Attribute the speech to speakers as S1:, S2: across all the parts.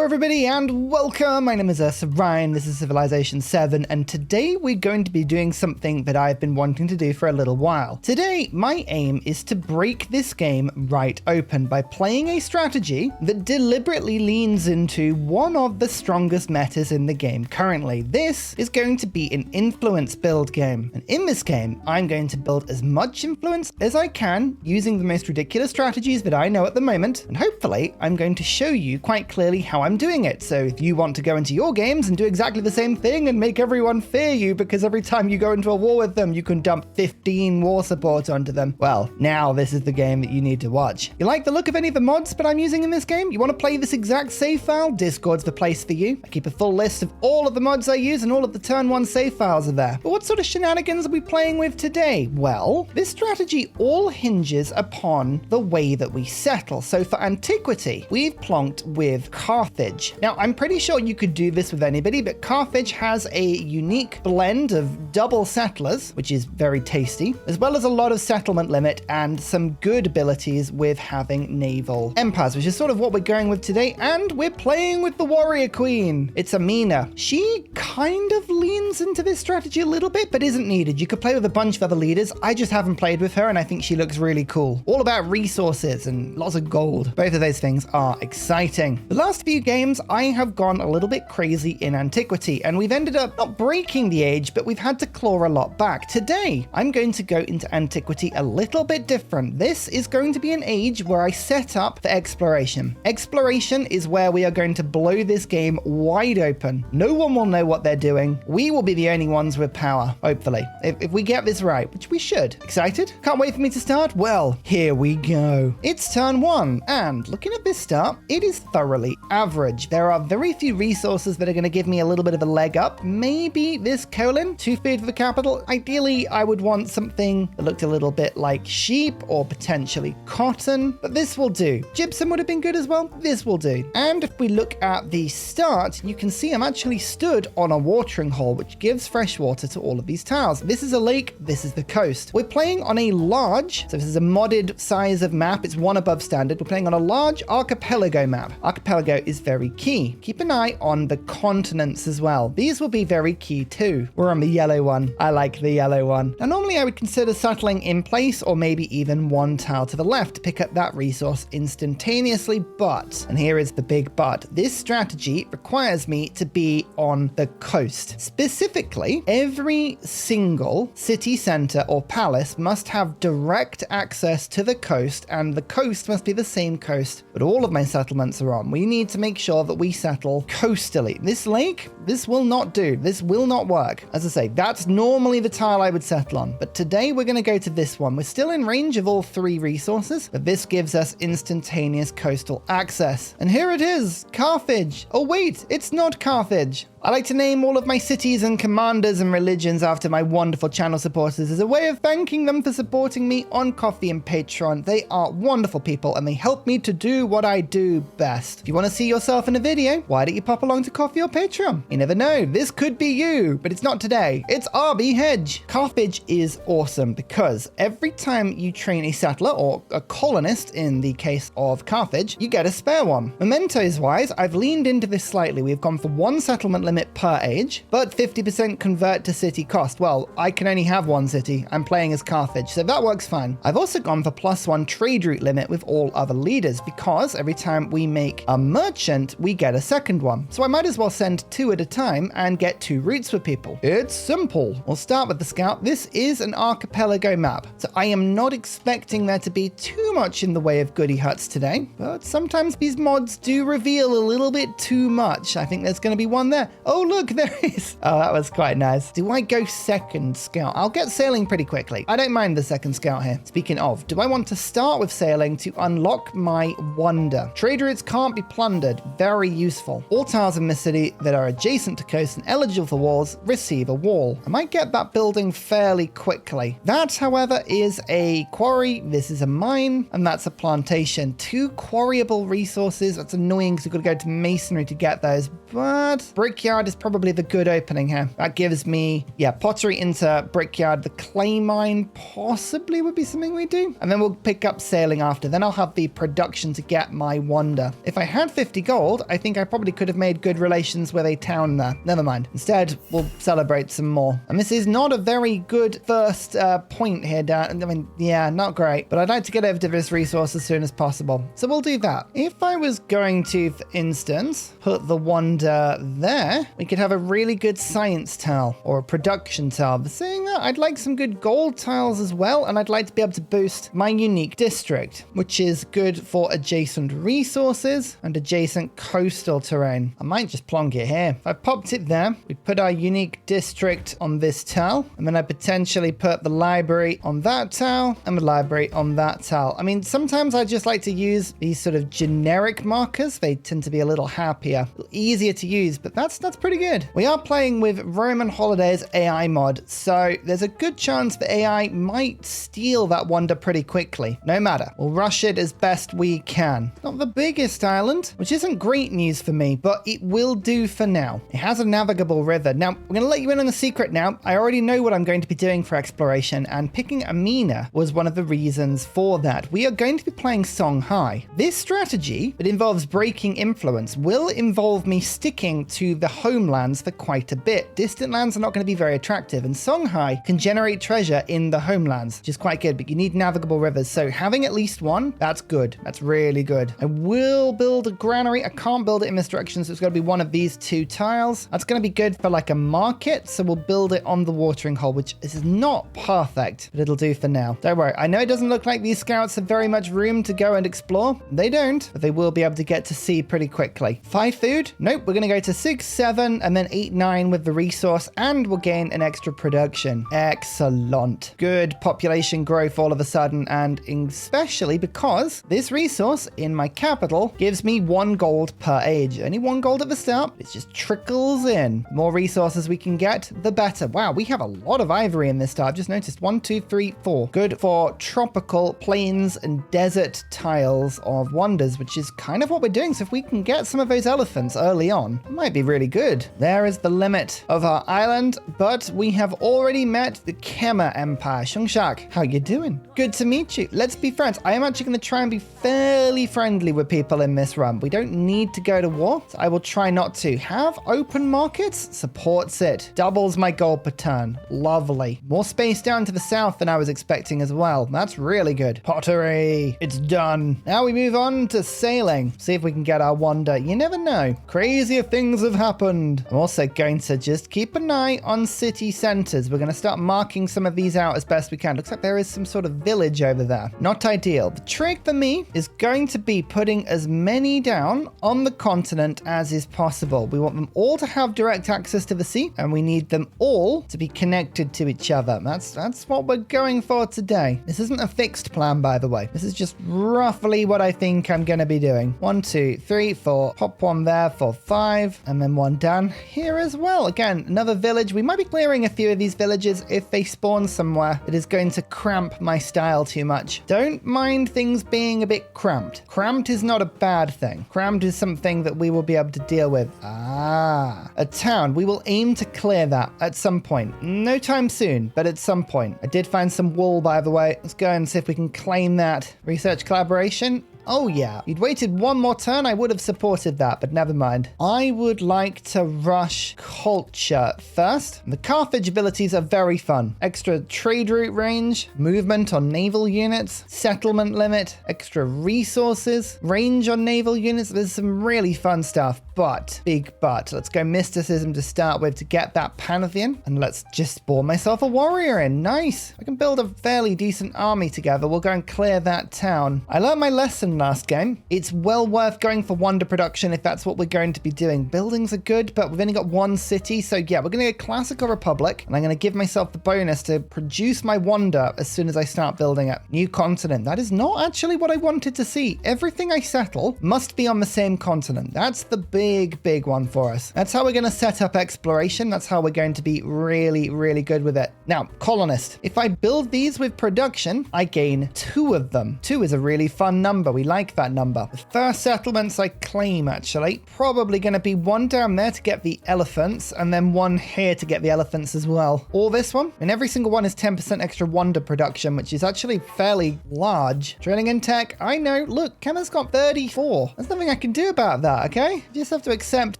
S1: Hello everybody and welcome, my name is Ursa, this is Civilization 7 and today we're going to be doing something that I've been wanting to do for a little while. Today my aim is to break this game right open by playing a strategy that deliberately leans into one of the strongest metas in the game currently. This is going to be an influence build game, and in this game I'm going to build as much influence as I can using the most ridiculous strategies that I know at the moment, and hopefully I'm going to show you quite clearly how I'm doing it. So if you want to go into your games and do exactly the same thing and make everyone fear you because every time you go into a war with them you can dump 15 war support onto them, well, now this is the game that you need to watch. You like the look of any of the mods that I'm using in this game? You want to play this exact save file? Discord's the place for you. I keep a full list of all of the mods I use and all of the turn 1 save files are there. But what sort of shenanigans are we playing with today? Well, this strategy all hinges upon the way that we settle. So for antiquity, we've plonked with Carthage. Now, I'm pretty sure you could do this with anybody, but Carthage has a unique blend of double settlers, which is very tasty, as well as a lot of settlement limit and some good abilities with having naval empires, which is sort of what we're going with today. And we're playing with the warrior queen. It's Amina. She kind of leans into this strategy a little bit, but isn't needed. You could play with a bunch of other leaders. I just haven't played with her, and I think she looks really cool. All about resources and lots of gold. Both of those things are exciting. The last few games, I have gone a little bit crazy in antiquity, and we've ended up not breaking the age, but we've had to claw a lot back. Today, I'm going to go into antiquity a little bit different. This is going to be an age where I set up for exploration. Exploration is where we are going to blow this game wide open. No one will know what they're doing. We will be the only ones with power, hopefully, if we get this right, which we should. Excited? Can't wait for me to start? Well, here we go. It's turn 1, and looking at this start, it is thoroughly average. There are very few resources that are going to give me a little bit of a leg up. Maybe this colon, 2 feet for the capital. Ideally, I would want something that looked a little bit like sheep or potentially cotton, but this will do. Gypsum would have been good as well. This will do. And if we look at the start, you can see I'm actually stood on a watering hole, which gives fresh water to all of these tiles. This is a lake. This is the coast. We're playing on a large, so this is a modded size of map. It's one above standard. We're playing on a large archipelago map. Archipelago is very key. Keep an eye on the continents as well. These will be very key too. We're on the yellow one. I like the yellow one. Now, normally I would consider settling in place or maybe even one tile to the left to pick up that resource instantaneously, but, and here is the big but, this strategy requires me to be on the coast. Specifically, every single city center or palace must have direct access to the coast, and the coast must be the same coast but all of my settlements are on. We need to make sure that we settle coastally. This lake, this will not do. This will not work. As I say, that's normally the tile I would settle on, but today we're going to go to this one. We're still in range of all 3 resources, but this gives us instantaneous coastal access. And here it is, Carthage. Oh wait, it's not Carthage. I like to name all of my cities and commanders and religions after my wonderful channel supporters as a way of thanking them for supporting me on Ko-fi and Patreon. They are wonderful people and they help me to do what I do best. If you want to see yourself in a video, why don't you pop along to Ko-fi or Patreon? You never know, this could be you, but it's not today. It's RB Hedge. Carthage is awesome because every time you train a settler or a colonist, in the case of Carthage, you get a spare one. Mementos wise, I've leaned into this slightly. We've gone for 1 settlement limit per age, but 50% convert to city cost. Well, I can only have 1 city. I'm playing as Carthage, so that works fine. I've also gone for +1 trade route limit with all other leaders because every time we make a merchant, we get a second one. So I might as well send 2 at a time and get 2 routes for people. It's simple. We'll start with the scout. This is an archipelago map, so I am not expecting there to be too much in the way of goodie huts today, but sometimes these mods do reveal a little bit too much. I think there's going to be one there. Oh, look, there is. Oh, that was quite nice. Do I go second scout? I'll get sailing pretty quickly. I don't mind the second scout here. Speaking of, do I want to start with sailing to unlock my wonder? Trade routes can't be plundered. Very useful. All tiles in this city that are adjacent adjacent to coast and eligible for walls receive a wall. I might get that building fairly quickly. That, however, is a quarry. This is a mine, and that's a plantation. 2 quarryable resources. That's annoying because we've got to go to masonry to get those, but brickyard is probably the good opening here. That gives me, yeah, pottery into brickyard. The clay mine possibly would be something we do, and then we'll pick up sailing after. Then I'll have the production to get my wonder. If I had 50 gold, I think I probably could have made good relations with a town there. Never mind. Instead, we'll celebrate some more. And this is not a very good first point here, Dan. I mean, yeah, not great, but I'd like to get over to this resource as soon as possible. So we'll do that. If I was going to, for instance, put the wonder there, we could have a really good science tile or a production tile. But saying that, I'd like some good gold tiles as well, and I'd like to be able to boost my unique district, which is good for adjacent resources and adjacent coastal terrain. I might just plonk it here. If I popped it there, we'd put our unique district on this tile, and then I potentially put the library on that tile and the library on that tile. I mean, sometimes I just like to use these sort of generic markers. They tend to be a little happier, a little easier to use, but that's pretty good. We are playing with Roman Holidays AI mod, so there's a good chance the AI might steal that wonder pretty quickly. No matter, we'll rush it as best we can. Not the biggest island, which isn't great news for me, but it will do for now. It has a navigable river. Now, we're going to let you in on a secret now. I already know what I'm going to be doing for exploration, and picking Amina was one of the reasons for that. We are going to be playing Songhai. This strategy that involves breaking influence will involve me sticking to the homelands for quite a bit. Distant lands are not going to be very attractive, and Songhai can generate treasure in the homelands, which is quite good, but you need navigable rivers. So having at least one, that's good. That's really good. I will build a granary. I can't build it in this direction, so it's going to be one of these 2 tiles. That's going to be good for like a market, so we'll build it on the watering hole, which is not perfect, but it'll do for now. Don't worry. I know it doesn't look like these scouts have very much room to go and explore. They don't, but they will be able to get to sea pretty quickly. 5 food? Nope. We're going to go to 6, 7, and then 8, 9 with the resource, and we'll gain an extra production. Excellent. Good population growth all of a sudden, and especially because this resource in my capital gives me 1 gold per age. Only 1 gold at the start. It just trickles in. The more resources we can get, the better. Wow, we have a lot of ivory in this tile. I've just noticed 1, 2, 3, 4. Good for tropical plains and desert tiles of wonders, which is kind of what we're doing. So if we can get some of those elephants early on, it might be really good. There is the limit of our island, but we have already met the Camel Empire. Shungshak, how you doing? Good to meet you. Let's be friends. I am actually going to try and be fairly friendly with people in this run. We don't need to go to war, so I will try not to. Have open markets supports it. Doubles my gold per turn. Lovely. More space down to the south than I was expecting as well. That's really good. Pottery. It's done. Now we move on to sailing. See if we can get our wonder. You never know. Crazier things have happened. I'm also going to just keep an eye on city centers. We're going to start marking some of these out as best we can. Looks like there is some sort of village over there. Not ideal. The trick for me is going to be putting as many down on the continent as is possible. We want them all to have direct access to the sea, and we need them all to be connected to each other. That's what we're going for today. This isn't a fixed plan, by the way. This is just roughly what I think I'm going to be doing. 1, 2, 3, 4. Pop 1 there for 5, and then 1 down here as well. Again, another village. We might be clearing a few of these villages if they spawn somewhere that is going to cramp my style too much. Don't mind things being a bit cramped. Cramped is not a bad thing. Cramped is something that we will be able to deal with. A town. We will aim to clear that at some point. No time soon, but at some point. I did find some wool, by the way. Let's go and see if we can claim that. Research collaboration. Oh yeah, you'd waited 1 more turn, I would have supported that, but never mind. I would like to rush culture first. The Carthage abilities are very fun. Extra trade route range, movement on naval units, settlement limit, extra resources, range on naval units. There's some really fun stuff, but, big but. Let's go mysticism to start with to get that pantheon, and let's just spawn myself a warrior in. Nice. I can build a fairly decent army together. We'll go and clear that town. I learned my lesson than last game. It's well worth going for wonder production if that's what we're going to be doing. Buildings are good, but we've only got one city. So yeah, we're going to go classical republic, and I'm going to give myself the bonus to produce my wonder as soon as I start building it. New continent. That is not actually what I wanted to see. Everything I settle must be on the same continent. That's the big one for us. That's how we're going to set up exploration. That's how we're going to be really good with it. Now, colonist. If I build these with production, I gain 2 of them. 2 is a really fun number. We like that number. The first settlements I claim, actually, probably going to be 1 down there to get the elephants, and then 1 here to get the elephants as well. Or this one. And every single one is 10% extra wonder production, which is actually fairly large. Drilling in tech. I know. Look, Camel's got 34. There's nothing I can do about that, okay? You just have to accept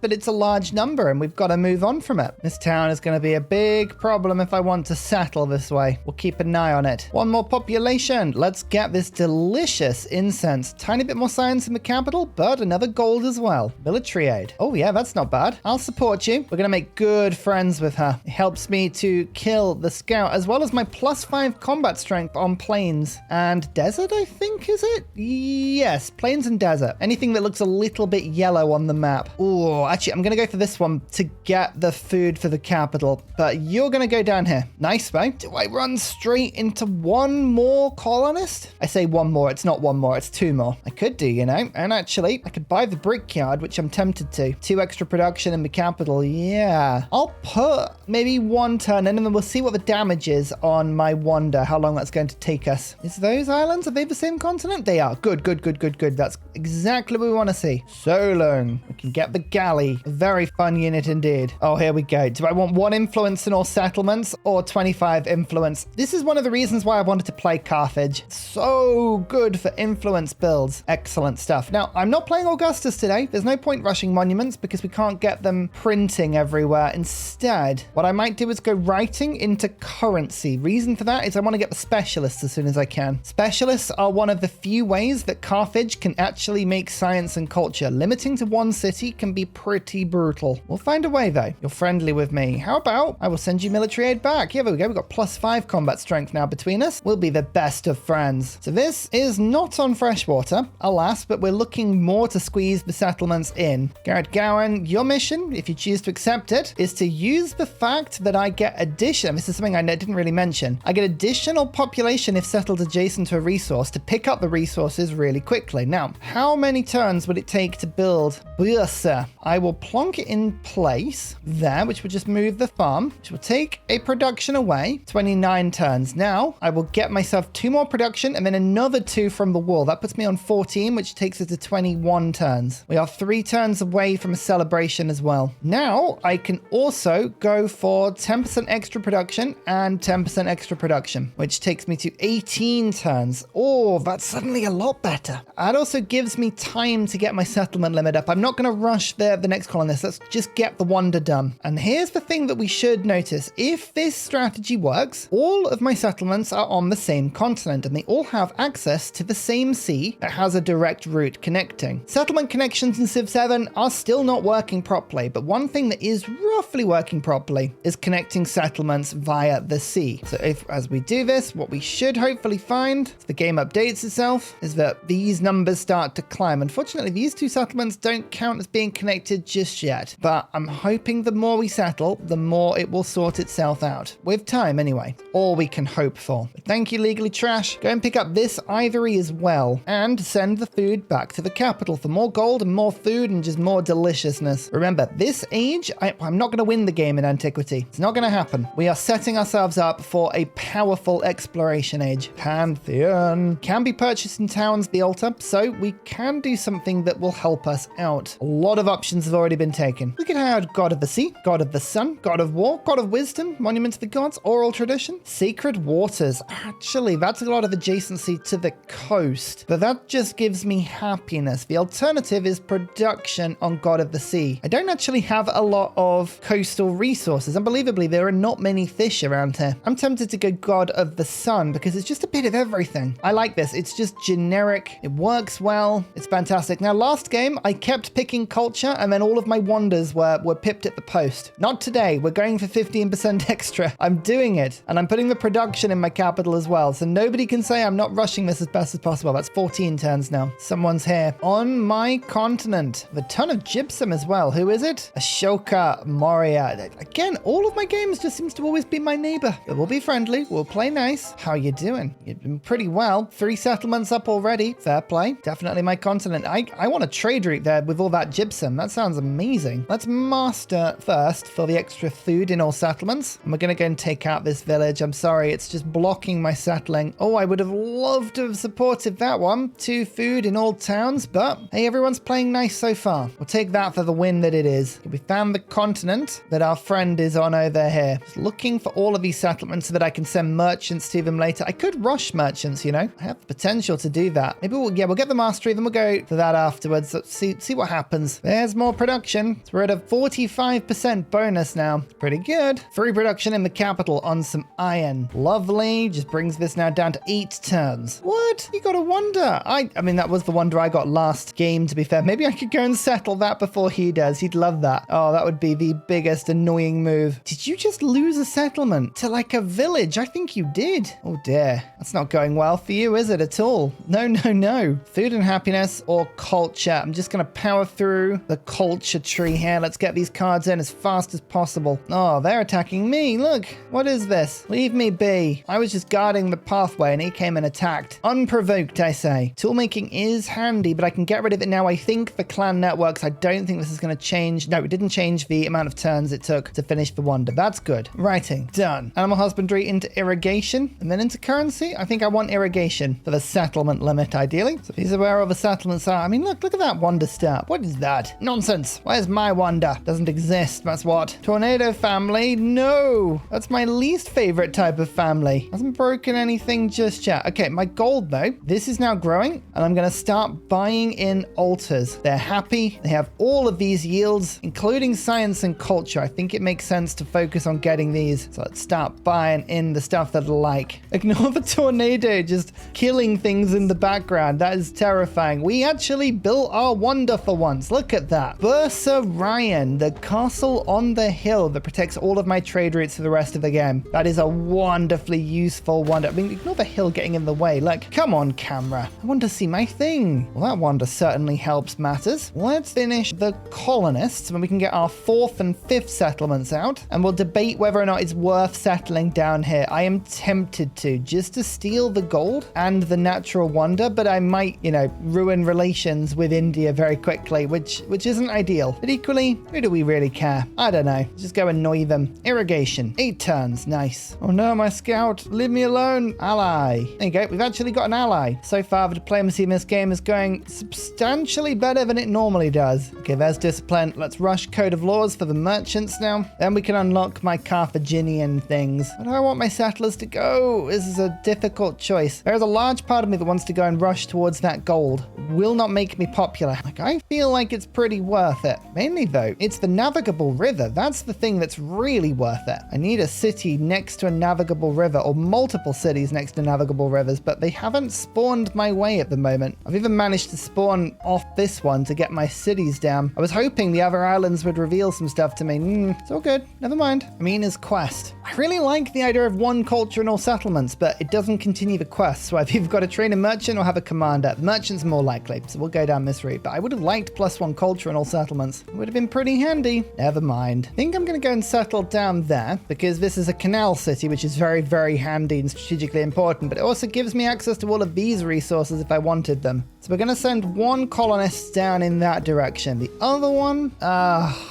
S1: that it's a large number and we've got to move on from it. This town is going to be a big problem if I want to settle this way. We'll keep an eye on it. 1 more population. Let's get this delicious incense. Tiny bit more science in the capital, but another gold as well. Military aid. Oh yeah, that's not bad. I'll support you. We're going to make good friends with her. It helps me to kill the scout, as well as my +5 combat strength on plains and desert, I think, is it? Yes, plains and desert. Anything that looks a little bit yellow on the map. Oh, actually, I'm going to go for this one to get the food for the capital, but you're going to go down here. Nice, though. Do I run straight into 1 more colonist? I say 1 more. It's not 1 more. It's 2 more. I could do, you know, and actually, I could buy the brickyard, which I'm tempted to. 2 extra production in the capital. Yeah. I'll put maybe 1 turn in, and then we'll see what the damage is on my wonder, how long that's going to take us. Is those islands, are they the same continent? They are. Good. That's exactly what we want to see. So long. We can get the galley. A very fun unit indeed. Oh, here we go. Do I want 1 influence in all settlements or 25 influence? This is one of the reasons why I wanted to play Carthage. So good for influence builds. Excellent stuff. Now, I'm not playing Augustus today. There's no point rushing monuments because we can't get them printing everywhere. Instead, what I might do is go writing into currency. Reason for that is I want to get the specialists as soon as I can. Specialists are one of the few ways that Carthage can actually make science and culture. Limiting to 1 city can be pretty brutal. We'll find a way though. You're friendly with me. How about I will send you military aid back? Yeah, there we go. We've got +5 combat strength now between us. We'll be the best of friends. So this is not on freshwater, alas, but we're looking more to squeeze the settlements in. Garrett Gowan, your mission, if you choose to accept it, is to use the fact that I get addition. This is something I didn't really mention. I get additional population if settled adjacent to a resource to pick up the resources really quickly. Now, how many turns would it take to build Ursa? I will plonk it in place there, which will just move the farm, which will take a production away. 29 turns. Now, I will get myself 2 more production and then another 2 from the wall. That puts me on 14, which takes us to 21 turns. We are 3 turns away from a celebration as well. Now, I can also go for 10% extra production and 10% extra production, which takes me to 18 turns. Oh, that's suddenly a lot better. That also gives me time to get my settlement limit up. I'm not going to rush the next colonist. Let's just get the wonder done. And here's the thing that we should notice. If this strategy works, all of my settlements are on the same continent and they all have access to the same sea that has a direct route connecting. Settlement connections in Civ 7 are still not working properly, but one thing that is roughly working properly is connecting settlements via the sea. So as we do this, what we should hopefully find, as the game updates itself, is that these numbers start to climb. Unfortunately, these 2 settlements don't count as being connected just yet, but I'm hoping the more we settle, the more it will sort itself out. With time, anyway. All we can hope for. But thank you, Legally Trash. Go and pick up this ivory as well, and send the food back to the capital for more gold and more food and just more deliciousness. Remember, this age, I'm not going to win the game in Antiquity. It's not going to happen. We are setting ourselves up for a powerful exploration age. Pantheon can be purchased in towns, the altar, so we can do something that will help us out. A lot of options have already been taken. We could have God of the Sea, God of the Sun, God of War, God of Wisdom, Monument to the Gods, Oral Tradition, Sacred Waters. Actually, that's a lot of adjacency to the coast, but that just gives me happiness. The alternative is production on God of the Sea. I don't actually have a lot of coastal resources. Unbelievably, there are not many fish around here. I'm tempted to go God of the Sun because it's just a bit of everything. I like this. It's just generic. It works well. It's fantastic. Now, last game, I kept picking culture and then all of my wonders were pipped at the post. Not today. We're going for 15% extra. I'm doing it. And I'm putting the production in my capital as well. So nobody can say I'm not rushing this as best as possible. That's 14 18 turns now. Someone's here on my continent with a ton of gypsum as well. Who is it? Ashoka Moria. Again, all of my games just seems to always be my neighbor. But we'll be friendly. We'll play nice. How you doing? You've been pretty well. 3 settlements up already. Fair play. Definitely my continent. I want a trade route there with all that gypsum. That sounds amazing. Let's master first for the extra food in all settlements. And we're going to go and take out this village. I'm sorry. It's just blocking my settling. Oh, I would have loved to have supported that one. 2 food in all towns. But hey, everyone's playing nice so far. We'll take that for the win that it is. We found the continent that our friend is on over here. Just looking for all of these settlements so that I can send merchants to them later. I could rush merchants, you know. I have the potential to do that. Maybe we'll get the mastery, then we'll go for that afterwards. Let's see what happens. There's more production. So we're at a 45% bonus now. Pretty good. 3 production in the capital on some iron. Lovely. Just brings this now down to 8 turns. What? You got a wonder. I mean, that was the wonder I got last game, to be fair. Maybe I could go and settle that before he does. He'd love that. Oh, that would be the biggest annoying move. Did you just lose a settlement to like a village? I think you did. Oh dear. That's not going well for you, is it at all? No, no, no. Food and happiness or culture. I'm just going to power through the culture tree here. Let's get these cards in as fast as possible. Oh, they're attacking me. Look, what is this? Leave me be. I was just guarding the pathway and he came and attacked. Unprovoked, I say. Toolmaking is handy, but I can get rid of it now. I think for clan networks, I don't think this is going to change. No, it didn't change the amount of turns it took to finish the wonder. That's good. Writing. Done. Animal husbandry into irrigation and then into currency. I think I want irrigation for the settlement limit, ideally. So these are where all the settlements are. I mean, look at that wonder star. What is that? Nonsense. Where's my wonder? Doesn't exist. That's what. Tornado family. No. That's my least favorite type of family. Hasn't broken anything just yet. Okay, my gold though. This is now growing and I'm going to start buying in altars. They're happy. They have all of these yields, including science and culture. I think it makes sense to focus on getting these. So let's start buying in the stuff that I like. Ignore the tornado just killing things in the background. That is terrifying. We actually built our wonder for once. Look at that. Ursa Ryan, the castle on the hill that protects all of my trade routes for the rest of the game. That is a wonderfully useful wonder. I mean, ignore the hill getting in the way. Like, come on, camera. I want to see my thing. Well, that wonder certainly helps matters. Let's finish the colonists when we can get our 4th and 5th settlements out, and we'll debate whether or not it's worth settling down here. I am tempted to, just to steal the gold and the natural wonder, but I might, you know, ruin relations with India very quickly, which isn't ideal. But equally, who do we really care? I don't know. Just go annoy them. Irrigation. 8 turns. Nice. Oh no, my scout. Leave me alone. Ally. There you go. We've actually got an ally. So far, the diplomacy in this game is going substantially better than it normally does. Okay, there's discipline. Let's rush code of laws for the merchants now. Then we can unlock my Carthaginian things. Where do I want my settlers to go? This is a difficult choice. There is a large part of me that wants to go and rush towards that gold. Will not make me popular. Like, I feel like it's pretty worth it. Mainly though, it's the navigable river. That's the thing that's really worth it. I need a city next to a navigable river, or multiple cities next to navigable rivers, but they haven't spawned my way at the moment. I've even managed to spawn off this one to get my cities down. I was hoping the other islands would reveal some stuff to me. It's all good. Never mind. Amina's quest. I really like the idea of 1 culture in all settlements, but it doesn't continue the quest. So I've either got to train a merchant or have a commander. The merchant's more likely, so we'll go down this route. But I would have liked +1 culture in all settlements. It would have been pretty handy. Never mind. I think I'm going to go and settle down there because this is a canal city, which is very, very handy and strategically important, but it also gives me access to all of these resources if I wanted them. So we're going to send 1 colonist down in that direction. The other one,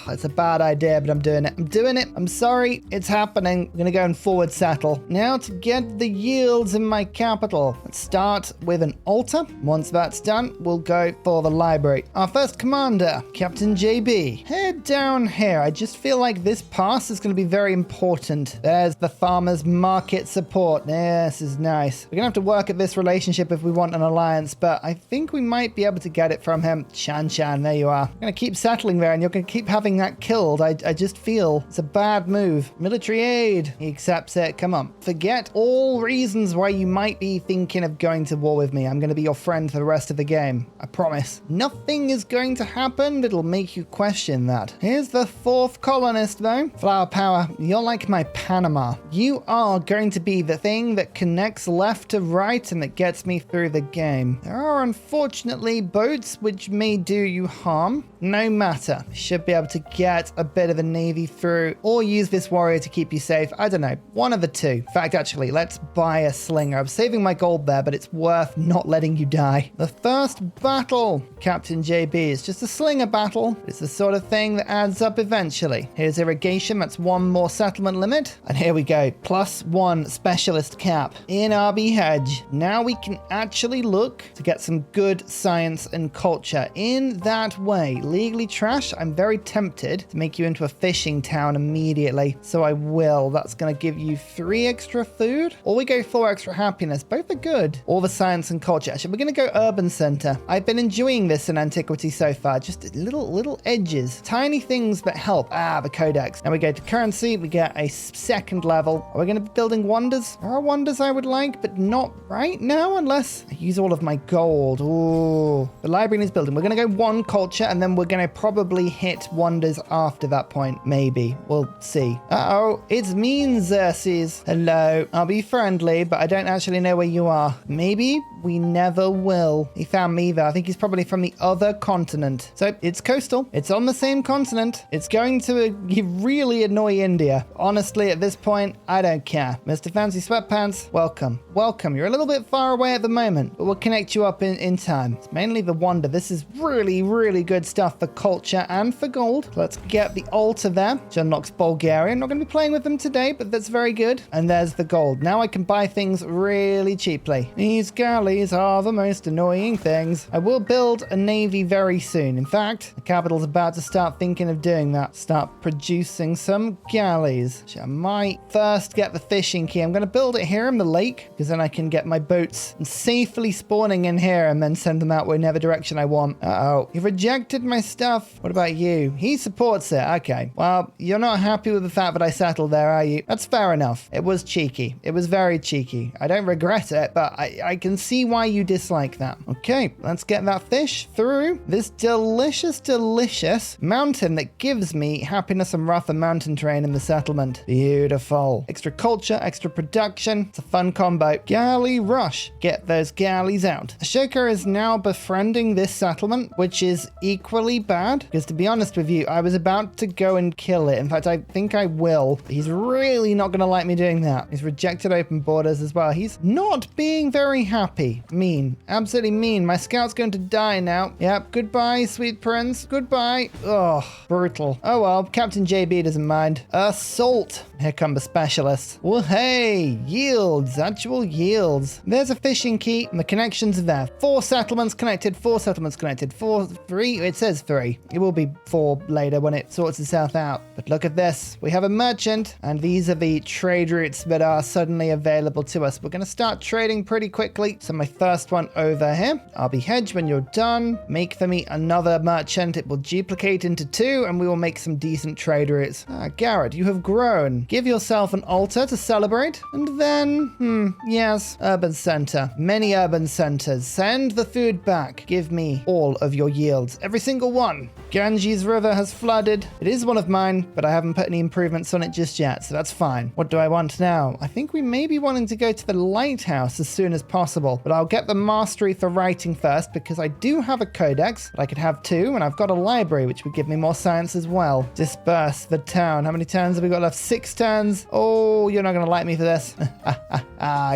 S1: it's a bad idea, but I'm doing it. I'm doing it. I'm sorry. It's happening. I'm going to go and forward settle. Now to get the yields in my capital. Let's start with an altar. Once that's done, we'll go for the library. Our first commander, Captain JB. Head down here. I just feel like this pass is going to be very important. There's the farmer's market support. Yeah, this is nice. We're going to have to work at this relationship if we want an alliance, but I think think we might be able to get it from him. Shan, there you are. I'm going to keep settling there, and you're going to keep having that killed. I just feel it's a bad move. Military aid. He accepts it. Come on. Forget all reasons why you might be thinking of going to war with me. I'm going to be your friend for the rest of the game. I promise. Nothing is going to happen that'll make you question that. Here's the 4th colonist, though. Flower power. You're like my Panama. You are going to be the thing that connects left to right and that gets me through the game. There are unfortunately boats which may do you harm. No matter. Should be able to get a bit of a navy through or use this warrior to keep you safe. I don't know. One of the two. In fact, actually, let's buy a slinger. I'm saving my gold there, but it's worth not letting you die. The first battle, Captain JB, is just a slinger battle. It's the sort of thing that adds up eventually. Here's irrigation. That's 1 more settlement limit. And here we go. +1 specialist cap in RB Hedge. Now we can actually look to get some good science and culture in that way. Legally trash, I'm very tempted to make you into a fishing town immediately. So I will. That's going to give you 3 extra food. Or we go 4 extra happiness. Both are good. All the science and culture. Actually, we're going to go urban center. I've been enjoying this in antiquity so far. Just little edges. Tiny things that help. The codex. Now we go to currency. We get a 2nd level. Are we going to be building wonders? There are wonders I would like, but not right now unless I use all of my gold. Ooh. The library needs building. We're going to go 1 culture and then we're going to probably hit wonders after that point. Maybe. We'll see. Uh-oh. It's me, Xerxes. Hello. I'll be friendly, but I don't actually know where you are. Maybe we never will. He found me though. I think he's probably from the other continent. So it's coastal. It's on the same continent. It's going to really annoy India. Honestly, at this point, I don't care. Mr. Fancy Sweatpants, welcome. Welcome. You're a little bit far away at the moment, but we'll connect you up in time. It's mainly the wonder. This is really good stuff for culture and for gold. Let's get the altar there, which unlocks Bulgaria. I'm not going to be playing with them today, but that's very good. And there's the gold. Now I can buy things really cheaply. These galleys are the most annoying things. I will build a navy very soon. In fact, the capital's about to start thinking of doing that. Start producing some galleys. I might first get the fishing key. I'm going to build it here in the lake because then I can get my boats safely spawning in here and then send them out whenever direction I want. Uh-oh. You've rejected my stuff. What about you? He supports it. Okay. Well, you're not happy with the fact that I settled there, are you? That's fair enough. It was cheeky. It was very cheeky. I don't regret it, but I can see why you dislike that. Okay, let's get that fish through this delicious mountain that gives me happiness and rougher mountain terrain in the settlement. Beautiful. Extra culture, extra production. It's a fun combo. Galley rush. Get those galleys out. Ashoka is now befriending this settlement, which is equally bad because to be honest with you, I was about to go and kill it. In fact, I think I will. He's really not going to like me doing that. He's rejected open borders as well. He's not being very happy. Mean. Absolutely mean. My scout's going to die now. Yep. Goodbye, sweet prince. Goodbye. Ugh. Brutal. Oh well. Captain JB doesn't mind. Assault. Here come the specialists. Well, hey. Yields. Actual yields. There's a fishing key and the connections are there. 4 settlements connected. 4 settlements connected. 3. It says 3. It will be 4 later when it sorts itself out. But look at this. We have a merchant and these are the trade routes that are suddenly available to us. We're going to start trading pretty quickly. So my first one over here. I'll be hedge when you're done. Make for me another merchant. It will duplicate into 2 and we will make some decent trade routes. Garrett, you have grown. Give yourself an altar to celebrate. And then, yes, urban center. Many urban centers. Send the food back. Give me all of your yields. Every single one. Ganges River has flooded. It is one of mine, but I haven't put any improvements on it just yet, so that's fine. What do I want now? I think we may be wanting to go to the lighthouse as soon as possible, but I'll get the mastery for writing first because I do have a codex, but I could have 2, and I've got a library, which would give me more science as well. Disperse the town. How many turns have we got left? 6 turns. Oh, you're not going to like me for this.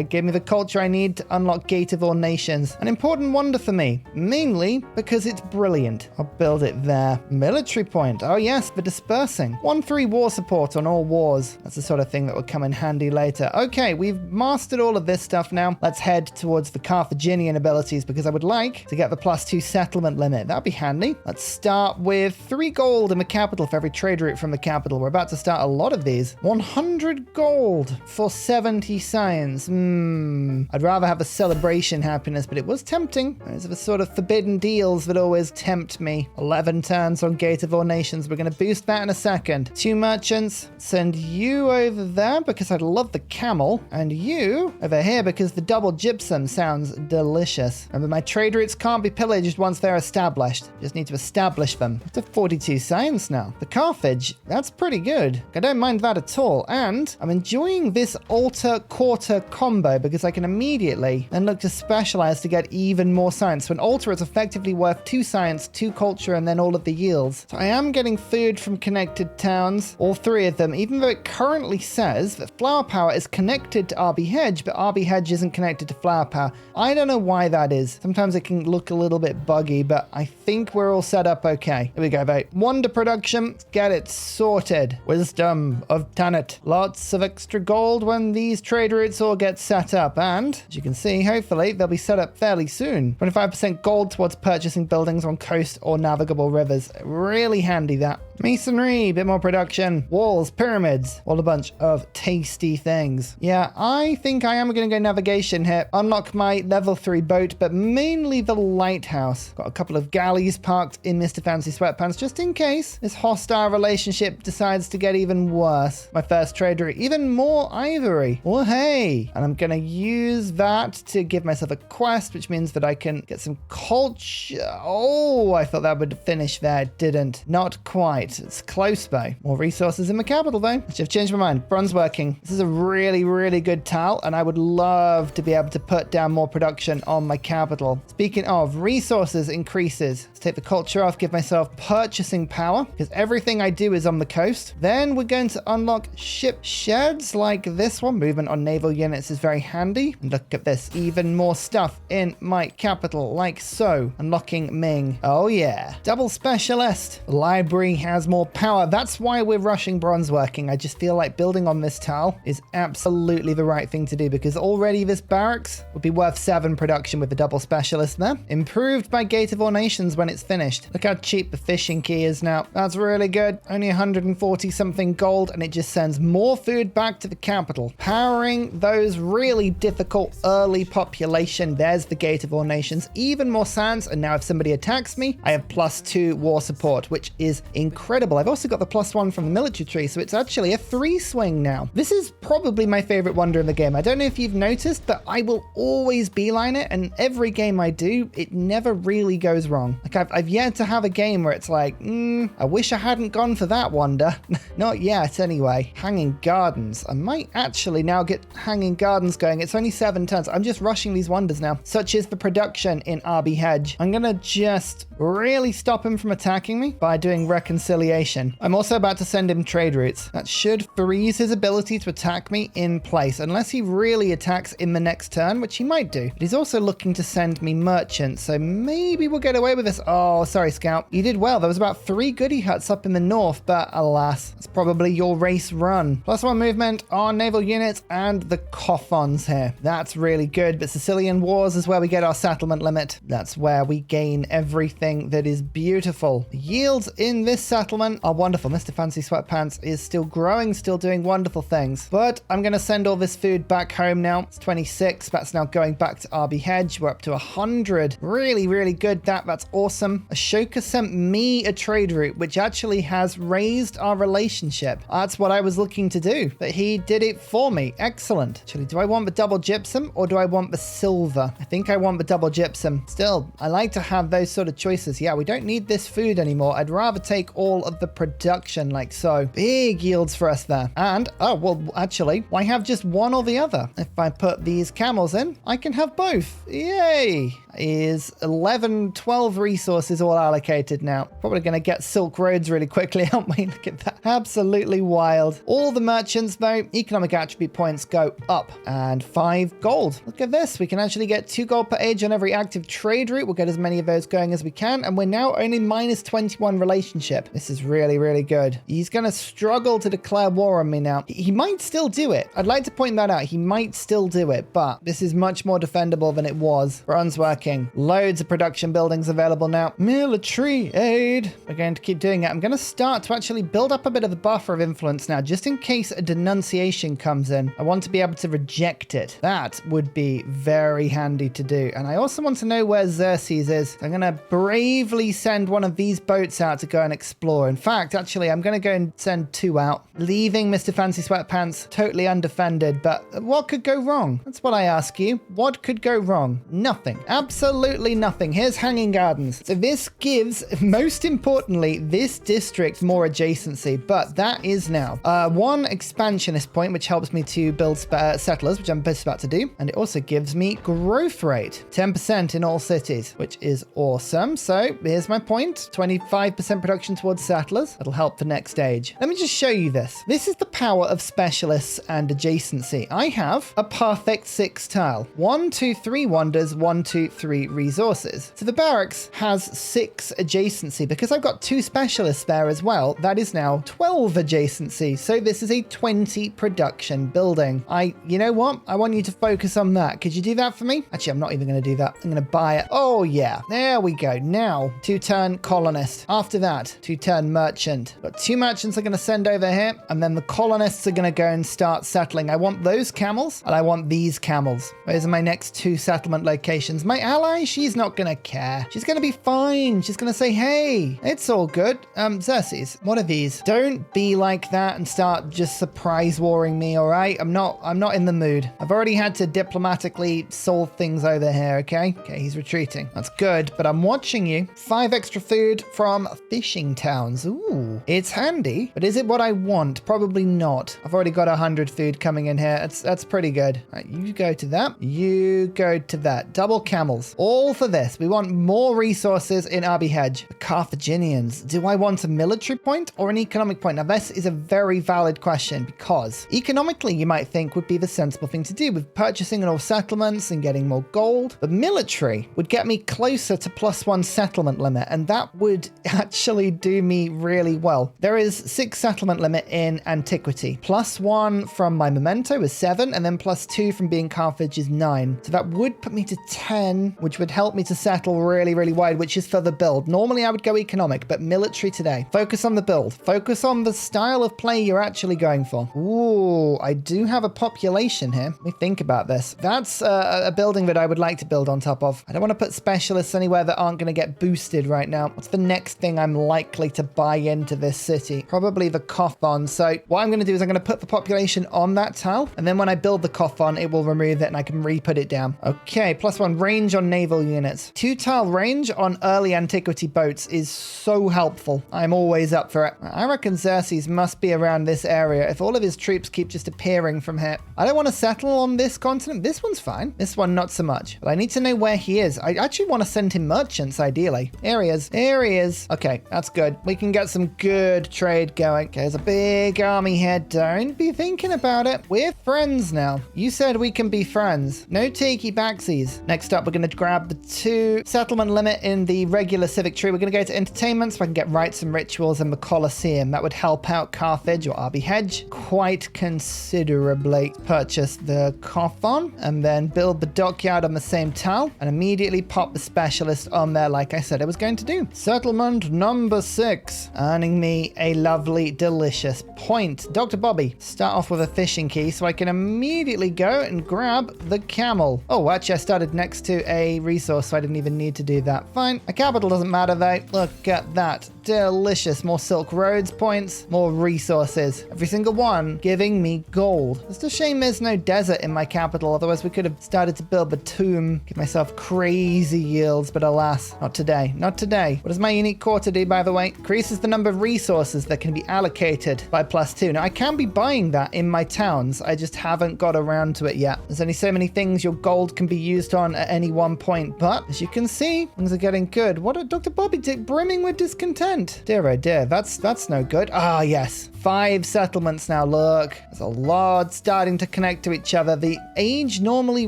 S1: Give me the culture I need to unlock Gate of All Nations. An important wonder for me, mainly because it's brilliant. I'll build it there. Military point. Oh yes, for dispersing. 1-3 war support on all wars. That's the sort of thing that will come in handy later. Okay, we've mastered all of this stuff now. Let's head towards the Carthaginian abilities because I would like to get the +2 settlement limit. That'd be handy. Let's start with 3 gold in the capital for every trade route from the capital. We're about to start a lot of these. 100 gold for 70 science. I'd rather have the celebration happiness, but it was tempting importing. Those are the sort of forbidden deals that always tempt me. 11 turns on Gate of All Nations. We're going to boost that in a second. 2 merchants. Send you over there because I'd love the Camel. And you over here because the double gypsum sounds delicious. Remember, my trade routes can't be pillaged once they're established. Just need to establish them. Up to 42 science now. The Carthage, that's pretty good. I don't mind that at all. And I'm enjoying this altar quarter combo because I can immediately then look to specialize to get even more science. So an altar is effectively worth 2 science, 2 culture, and then all of the yields. So I am getting food from connected towns, all 3 of them, even though it currently says that flower power is connected to RB Hedge, but RB Hedge isn't connected to flower power. I don't know why that is. Sometimes it can look a little bit buggy, but I think we're all set up okay. Here we go, vote. Wonder production, let's get it sorted. Wisdom of Tanit. Lots of extra gold when these trade routes all get set up, and as you can see, hopefully they'll be set up fairly soon. 25% gold towards purchasing buildings on coast or navigable rivers. Really handy, that. Masonry, bit more production. Walls, pyramids, all a bunch of tasty things. Yeah, I think I am going to go navigation here. Unlock my level 3 boat, but mainly the lighthouse. Got a couple of galleys parked in Mr. Fancy Sweatpants just in case this hostile relationship decides to get even worse. My first trade route, even more ivory. Oh, hey. And I'm going to use that to give myself a quest, which means that I can get some culture. Oh, I thought that would finish there. It didn't. Not quite. It's close though. More resources in my capital though. Which I've changed my mind. Bronze working. This is a really, really good tile, and I would love to be able to put down more production on my capital. Speaking of, resources increases. Let's take the culture off, give myself purchasing power, because everything I do is on the coast. Then we're going to unlock ship sheds like this one. Movement on naval units is very handy. And look at this. Even more stuff in my capital, like so. Unlocking Ming. Oh yeah. Double specialist. The library has more power. That's why we're rushing bronze working. I just feel like building on this tile is absolutely the right thing to do, because already this barracks would be worth 7 production with the double specialist there. Improved by Gate of All Nations when it's finished. Look how cheap the fishing key is now. That's really good. Only 140 something gold, and it just sends more food back to the capital. Powering those really difficult early population. There's the Gate of All Nations. Even more science, and now if somebody attacks me, I have +2 war support, which is incredible. I've also got the +1 from the military tree, so it's actually a 3 swing now. This is probably my favorite wonder in the game. I don't know if you've noticed, but I will always beeline it, and every game I do, it never really goes wrong. Like I've yet to have a game where it's like, I wish I hadn't gone for that wonder. Not yet, anyway. Hanging Gardens. I might actually now get Hanging Gardens going. It's only 7 turns. I'm just rushing these wonders now. Such is the production in RB Hedge. I'm gonna just really stop him from attacking me by doing reconciliation. I'm also about to send him trade routes. That should freeze his ability to attack me in place, unless he really attacks in the next turn, which he might do. But he's also looking to send me merchants, so maybe we'll get away with this. Oh, sorry, Scout. You did well. There was about 3 goody huts up in the north, but alas, it's probably your race run. +1 movement on naval units and the Coffons here. That's really good, but Sicilian Wars is where we get our settlement limit. That's where we gain everything that is beautiful. The yields in this settlement are wonderful. Mr. Fancy Sweatpants is still growing, still doing wonderful things. But I'm going to send all this food back home now. It's 26. That's now going back to RB Hedge. We're up to 100. Really, really good. That's awesome. Ashoka sent me a trade route, which actually has raised our relationship. That's what I was looking to do, but he did it for me. Excellent. Actually, do I want the double gypsum or do I want the silver? I think I want the double gypsum. Still, I like to have those sort of choices. Yeah, we don't need this food anymore. I'd rather take all of the production like so. Big yields for us there. And, oh, well, actually, why have just one or the other? If I put these camels in, I can have both. Yay! Is 11, 12 resources all allocated now. Probably going to get Silk Roads really quickly, aren't we? Look at that. Absolutely wild. All the merchants, though, economic attribute points go up. And 5 gold. Look at this. We can actually get 2 gold per age on every active trade route. We'll get as many of those going as we can. And we're now only -21 relationship. This is really, really good. He's going to struggle to declare war on me now. He might still do it. I'd like to point that out. He might still do it, but this is much more defendable than it was. Bronze working. Loads of production buildings available now. Military aid. We're going to keep doing it. I'm going to start to actually build up a bit of a buffer of influence now, just in case a denunciation comes in. I want to be able to reject it. That would be very handy to do. And I also want to know where Xerxes is. So I'm going to bravely send one of these boats out to go and explore. In fact, actually, I'm going to go and send 2 out, leaving Mr. Fancy Sweatpants totally undefended. But what could go wrong? That's what I ask you. What could go wrong? Nothing. Absolutely nothing. Here's Hanging Gardens. So this gives, most importantly, this district more adjacency, but that is now 1 expansionist point, which helps me to build settlers, which I'm just about to do. And it also gives me growth rate, 10% in all cities, which is awesome. So here's my point, 25% production towards settlers. That'll help the next stage. Let me just show you this. This is the power of specialists and adjacency. I have a perfect 6 tile, 1, 2, 3 wonders, 1, 2, 3 resources. So the barracks has 6 adjacency. Because I've got 2 specialists there as well, that is now 12 adjacency. So this is a 20 production building. You know what? I want you to focus on that. Could you do that for me? Actually, I'm not even going to do that. I'm going to buy it. Oh yeah, there we go. Now 2-turn colonist. After that, 2-turn merchant. Got 2 merchants I'm going to send over here, and then the colonists are going to go and start settling. I want those camels, and I want these camels. Those are my next 2 settlement locations. My ally, she's not going to care. She's going to be fine. She's going to say, hey, it's all good. Xerxes, what are these? Don't be like that and start just surprise warring me, all right? I'm not in the mood. I've already had to diplomatically solve things over here, okay? Okay, he's retreating. That's good, but I'm watching you. 5 extra food from fishing towns. Ooh, it's handy, but is it what I want? Probably not. I've already got 100 food coming in here. That's pretty good. All right, you go to that. You go to that. Double camels. All for this. We want more resources in Abbey Hedge. The Carthaginians. Do I want a military point or an economic point? Now, this is a very valid question because economically, you might think would be the sensible thing to do with purchasing all settlements and getting more gold. But military would get me closer to +1 settlement limit, and that would actually do me really well. There is 6 settlement limit in antiquity. +1 from my memento is 7, and then +2 from being Carthage is 9. So that would put me to 10, which would help me to settle really, really wide, which is for the build. Normally I would go economic, but military today. Focus on the build. Focus on the style of play you're actually going for. Ooh, I do have a population here. Let me think about this. That's a building that I would like to build on top of. I don't want to put specialists anywhere that aren't going to get boosted right now. What's the next thing I'm likely to buy into this city? Probably the Kothon. So what I'm going to do is I'm going to put the population on that tile, and then when I build the Kothon, it will remove it and I can re-put it down. Okay, +1 range on naval units. 2 tile range on early antiquity boats is so helpful. I'm always up for it. I reckon Xerxes must be around this area if all of his troops keep just appearing from here. I don't want to settle on this continent. This one's fine. This one, not so much. But I need to know where he is. I actually want to send him merchants, ideally. Here he is. Here he is. Okay, that's good. We can get some good trade going. Okay, there's a big army here. Don't be thinking about it. We're friends now. You said we can be friends. No takey backsies. Next up, we're going to grab the 2 settlement limit in the regular civic tree. We're going to go to entertainment so I can get rites and rituals in the Colosseum. That would help out Carthage or Abbey Hedge quite considerably. Purchase the Kothon and then build the dockyard on the same tile and immediately pop the specialist on there like I said I was going to do. Settlement number 6, earning me a lovely, delicious point. Dr. Bobby, start off with a fishing key so I can immediately go and grab the camel. Oh, actually I started next to a resource so I didn't even need to do that. Fine. My capital doesn't matter though. Look at that. Delicious. More Silk Roads points, more resources. Every single one giving me gold. It's a shame there's no desert in my capital, otherwise we could have started to build the tomb, give myself crazy yields, but alas, not today. Not today. What does my unique quarter do, by the way? Increases the number of resources that can be allocated by +2. Now, I can be buying that in my towns. I just haven't got around to it yet. There's only so many things your gold can be used on at any one point, but as you can see, things are getting good. What are Dr. Bobby brimming with discontent? went. Dear oh dear, that's no good. Ah, yes. 5 settlements now, look. There's a lot starting to connect to each other. The age normally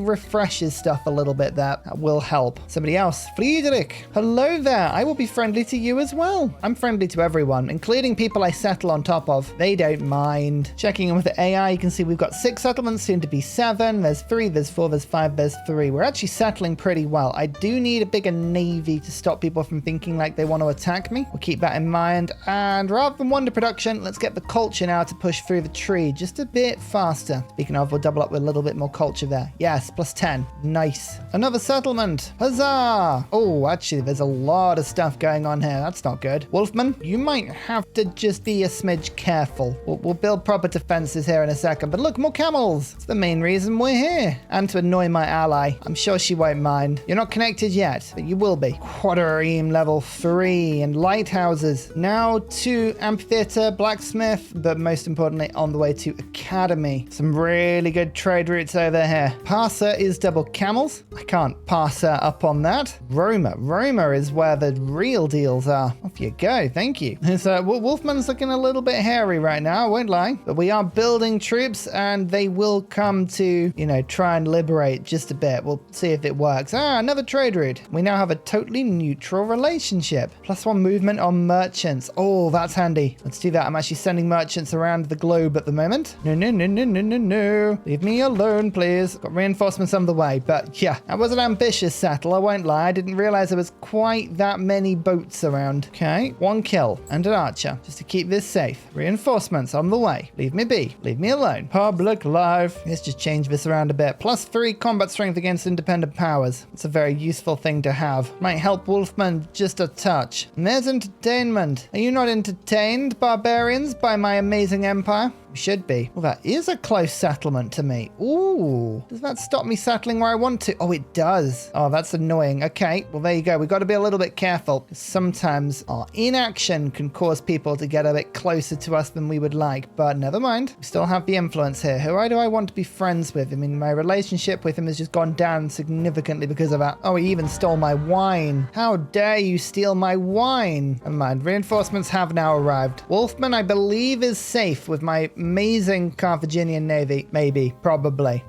S1: refreshes stuff a little bit there. That will help. Somebody else. Friedrich. Hello there. I will be friendly to you as well. I'm friendly to everyone, including people I settle on top of. They don't mind. Checking in with the AI, you can see we've got 6 settlements, soon to be 7. There's 3, there's 4, there's 5, there's 3. We're actually settling pretty well. I do need a bigger navy to stop people from thinking like they want to attack me. We'll keep that in mind. And rather than wonder production, let's get the culture now to push through the tree just a bit faster. Speaking of, we'll double up with a little bit more culture there. Yes, plus 10. Nice. Another settlement. Huzzah! Oh, actually, there's a lot of stuff going on here. That's not good. Wolfman, you might have to just be a smidge careful. We'll build proper defenses here in a second. But look, more camels. It's the main reason we're here. And to annoy my ally. I'm sure she won't mind. You're not connected yet, but you will be. Quadrireme level 3 and lighthouses. Now to amphitheater, blacksmith, but most importantly on the way to academy. Some really good trade routes over here. Parser is double camels. I can't parser up on that. Roma is where the real deals are. Off you go. Thank you. So Wolfman's looking a little bit hairy right now, I won't lie, but we are building troops and they will come to, you know, try and liberate just a bit. We'll see if it works. Another trade route. We now have a totally neutral relationship. +1 movement on merchants. Oh, that's handy. Let's do that. I'm actually sending merchants around the globe at the moment. No. Leave me alone, please. Got reinforcements on the way. But yeah, I was an ambitious settle, I won't lie. I didn't realize there was quite that many boats around. Okay, 1 kill and an archer just to keep this safe. Reinforcements on the way. Leave me be. Leave me alone. Public life. Let's just change this around a bit. +3 combat strength against independent powers. It's a very useful thing to have. Might help Wolfman just a touch. And there's entertainment. Are you not entertained, barbarians, by my amazing empire? We should be. Well, that is a close settlement to me. Ooh. Does that stop me settling where I want to? Oh, it does. Oh, that's annoying. Okay. Well, there you go. We've got to be a little bit careful. Sometimes our inaction can cause people to get a bit closer to us than we would like. But never mind. We still have the influence here. Who do I want to be friends with? I mean, my relationship with him has just gone down significantly because of that. Oh, he even stole my wine. How dare you steal my wine? Never mind. Reinforcements have now arrived. Wolfman, I believe, is safe with my amazing Carthaginian navy. Maybe. Probably.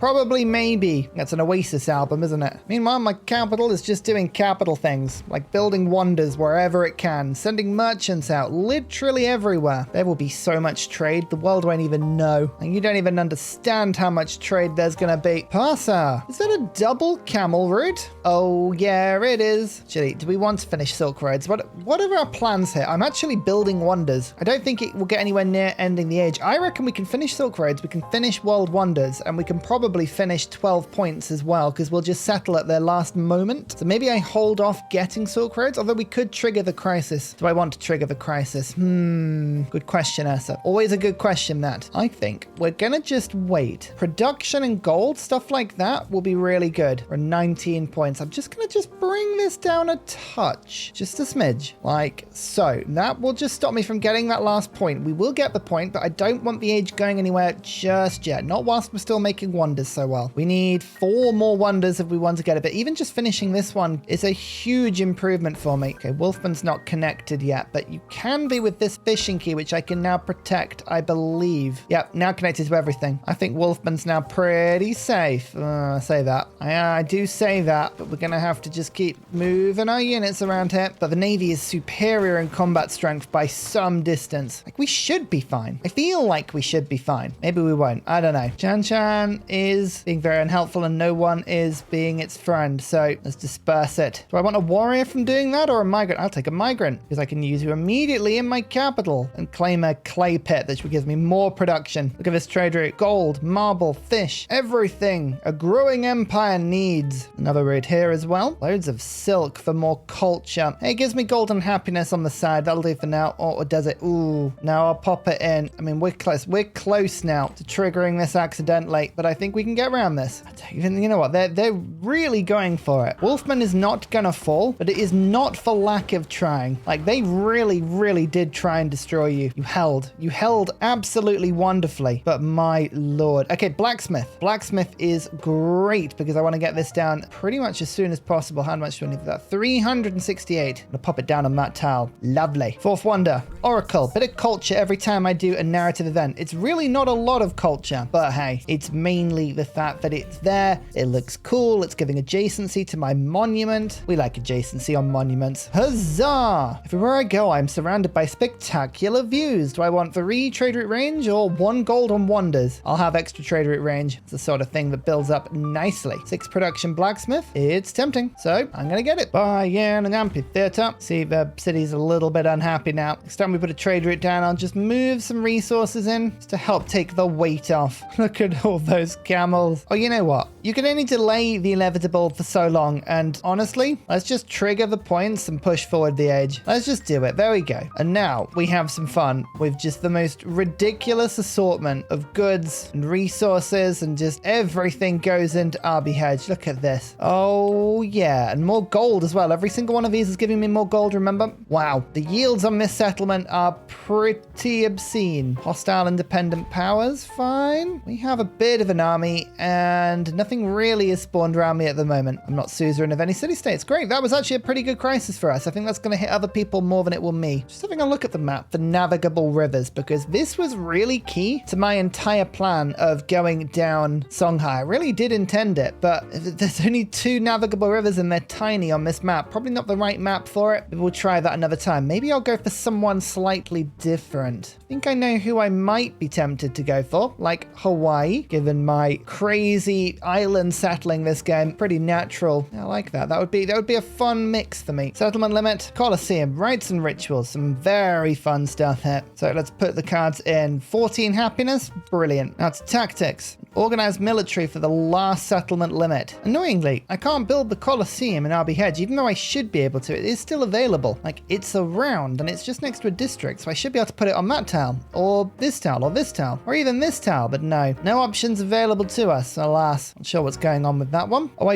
S1: Maybe. That's an Oasis album, isn't it? Meanwhile, my capital is just doing capital things, like building wonders wherever it can, sending merchants out literally everywhere. There will be so much trade, the world won't even know. And you don't even understand how much trade there's gonna be. Parsa, is that a double camel route? Oh, yeah, it is. Actually, do we want to finish Silk Roads? What are our plans here? I'm actually building wonders. I don't think it will get anywhere near ending the age. I reckon we can finish Silk Roads, we can finish World Wonders, and we can probably finish 12 points as well, because we'll just settle at their last moment. So maybe I hold off getting Silk Roads, although we could trigger the crisis. Do I want to trigger the crisis? Good question, Ursa. Always a good question, that. I think we're gonna just wait. Production and gold, stuff like that, will be really good. We're 19 points. I'm just gonna bring this down a touch. Just a smidge. Like so. That will just stop me from getting that last point. We will get the point, but I don't want the age going anywhere just yet. Not whilst we're still making wonders so well. We need 4 more wonders if we want to get it, but even just finishing this one is a huge improvement for me. Okay, Wolfman's not connected yet, but you can be with this fishing key, which I can now protect, I believe. Yep, now connected to everything. I think Wolfman's now pretty safe. I say that. I do say that, but we're going to have to just keep moving our units around here. But the Navy is superior in combat strength by some distance. Like, we should be fine. I feel like we should be fine. Maybe we won't. I don't know. Chan is being very unhelpful and no one is being its friend. So let's disperse it. Do I want a warrior from doing that or a migrant? I'll take a migrant because I can use you immediately in my capital and claim a clay pit that gives me more production. Look at this trade route. Gold, marble, fish, everything a growing empire needs. Another route here as well. Loads of silk for more culture. Hey, it gives me golden happiness on the side. That'll do for now. Or does it? Ooh, now I'll pop it in. I mean, we're close. We're close now to triggering this accidentally, but I think we can get around this. Even, you know what? They're really going for it. Wolfman is not gonna fall, but it is not for lack of trying. Like, they really, really did try and destroy you. You held absolutely wonderfully, but my lord. Okay, blacksmith. Blacksmith is great because I want to get this down pretty much as soon as possible. How much do I need for that? 368. I'm gonna pop it down on that tile. Lovely. Fourth wonder, oracle. Bit of culture every time I do a narrative event. It's really not a lot of culture, but hey, it's mainly the fact that it's there. It looks cool. It's giving adjacency to my monument. We like adjacency on monuments. Huzzah! Everywhere I go, I'm surrounded by spectacular views. Do I want 3 trade route range or 1 gold on wonders? I'll have extra trade route range. It's the sort of thing that builds up nicely. 6 production blacksmith. It's tempting, so I'm gonna get it. Buy an amphitheater. See, the city's a little bit unhappy now. Next time we put a trade route down, I'll just move some resources in just to help take the weight off. Look at all those camels. Oh, you know what? You can only delay the inevitable for so long, and honestly, let's just trigger the points and push forward the age. Let's just do it. There we go. And now we have some fun with just the most ridiculous assortment of goods and resources, and just everything goes into RB Hedge. Look at this. Oh yeah, and more gold as well. Every single one of these is giving me more gold, remember? Wow, the yields on this settlement are pretty obscene. Hostile independent powers, fine. We have a bit of an army, and nothing really is spawned around me at the moment. I'm not suzerain of any city-states. Great, that was actually a pretty good crisis for us. I think that's going to hit other people more than it will me. Just having a look at the map, the navigable rivers, because this was really key to my entire plan of going down Songhai. I really did intend it, but there's only 2 navigable rivers and they're tiny on this map. Probably not the right map for it. We'll try that another time. Maybe I'll go for someone slightly different. I think I know who I might be tempted to go for, like Hawaii, given my crazy island settling this game. Pretty natural. I like that. That would be a fun mix for me. Settlement limit, Colosseum, rites and rituals. Some very fun stuff here. So let's put the cards in. 14 happiness. Brilliant. Now it's tactics. Organized military for the last settlement limit. Annoyingly, I can't build the Colosseum in RB Hedge, even though I should be able to. It is still available. Like, it's around and it's just next to a district, so I should be able to put it on that tile, or this tile, or this tile, or even this tile, but no options available to us, alas. Not sure what's going on with that one. Oh,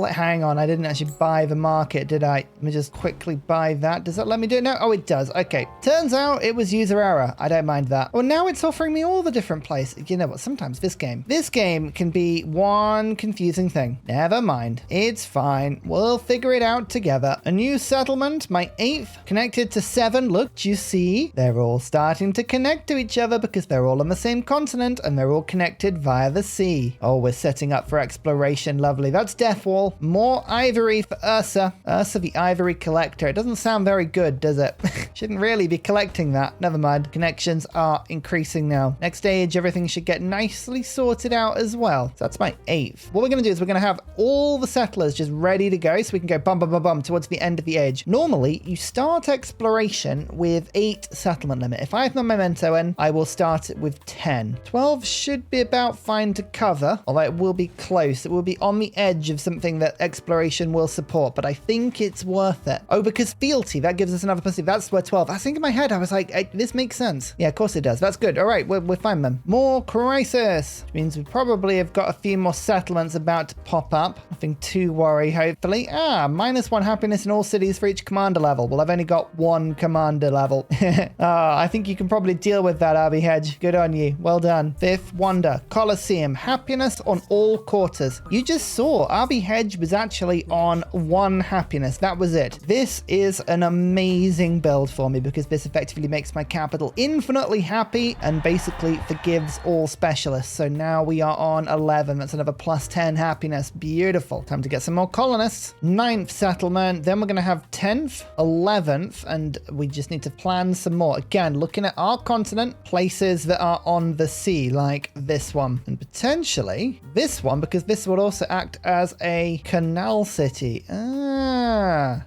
S1: hang on, I didn't actually buy the market, did I? Let me just quickly buy that. Does that let me do it now? Oh, it does. Okay. Turns out it was user error. I don't mind that. Well, now it's offering me all the different places. You know what? Sometimes this game can be one confusing thing. Never mind. It's fine. We'll figure it out together. A new settlement, my 8th, connected to 7. Look, do you see? They're all starting to connect to each other because they're all on the same continent and they're all connected via the sea. Oh, we're setting up for exploration. Lovely. That's Death Wall. More ivory for Ursa. Ursa the Ivory Collector. It doesn't sound very good, does it? Shouldn't really be collecting that. Never mind. Connections are increasing now. Next stage, everything should get nicely sorted out as well. So that's my 8th. What we're going to do is we're going to have all the settlers just ready to go so we can go bum, bum, bum, bum towards the end of the age. Normally, you start exploration with 8 settlement limit. If I have my memento in, I will start it with 10. 12 should be about fine to cover, although it will be close. It will be on the edge of something that exploration will support, but I think it's worth it. Oh, because fealty, that gives us another +2. That's where 12. I think in my head, I was like, this makes sense. Yeah, of course it does. That's good. All right, we're fine then. More crisis, which means we probably have got a few more settlements about to pop up. Nothing too worry, hopefully. -1 happiness in all cities for each commander level. Well, I've only got 1 commander level. I think you can probably deal with that, RB Hedge. Good on you. Well done. 5th wonder, Colosseum, happiness on all quarters. You just saw RB Hedge was actually on 1 happiness. That was it. This is an amazing build for me because this effectively makes my capital infinitely happy and basically forgives all specialists. So now we are on 11. That's another +10 happiness. Beautiful. Time to get some more colonists. 9th settlement. Then we're going to have 10th, 11th, and we just need to plan some more. Again, looking at our continent, places that are on the sea, like this one, and potentially this one, because this would also act as a canal city.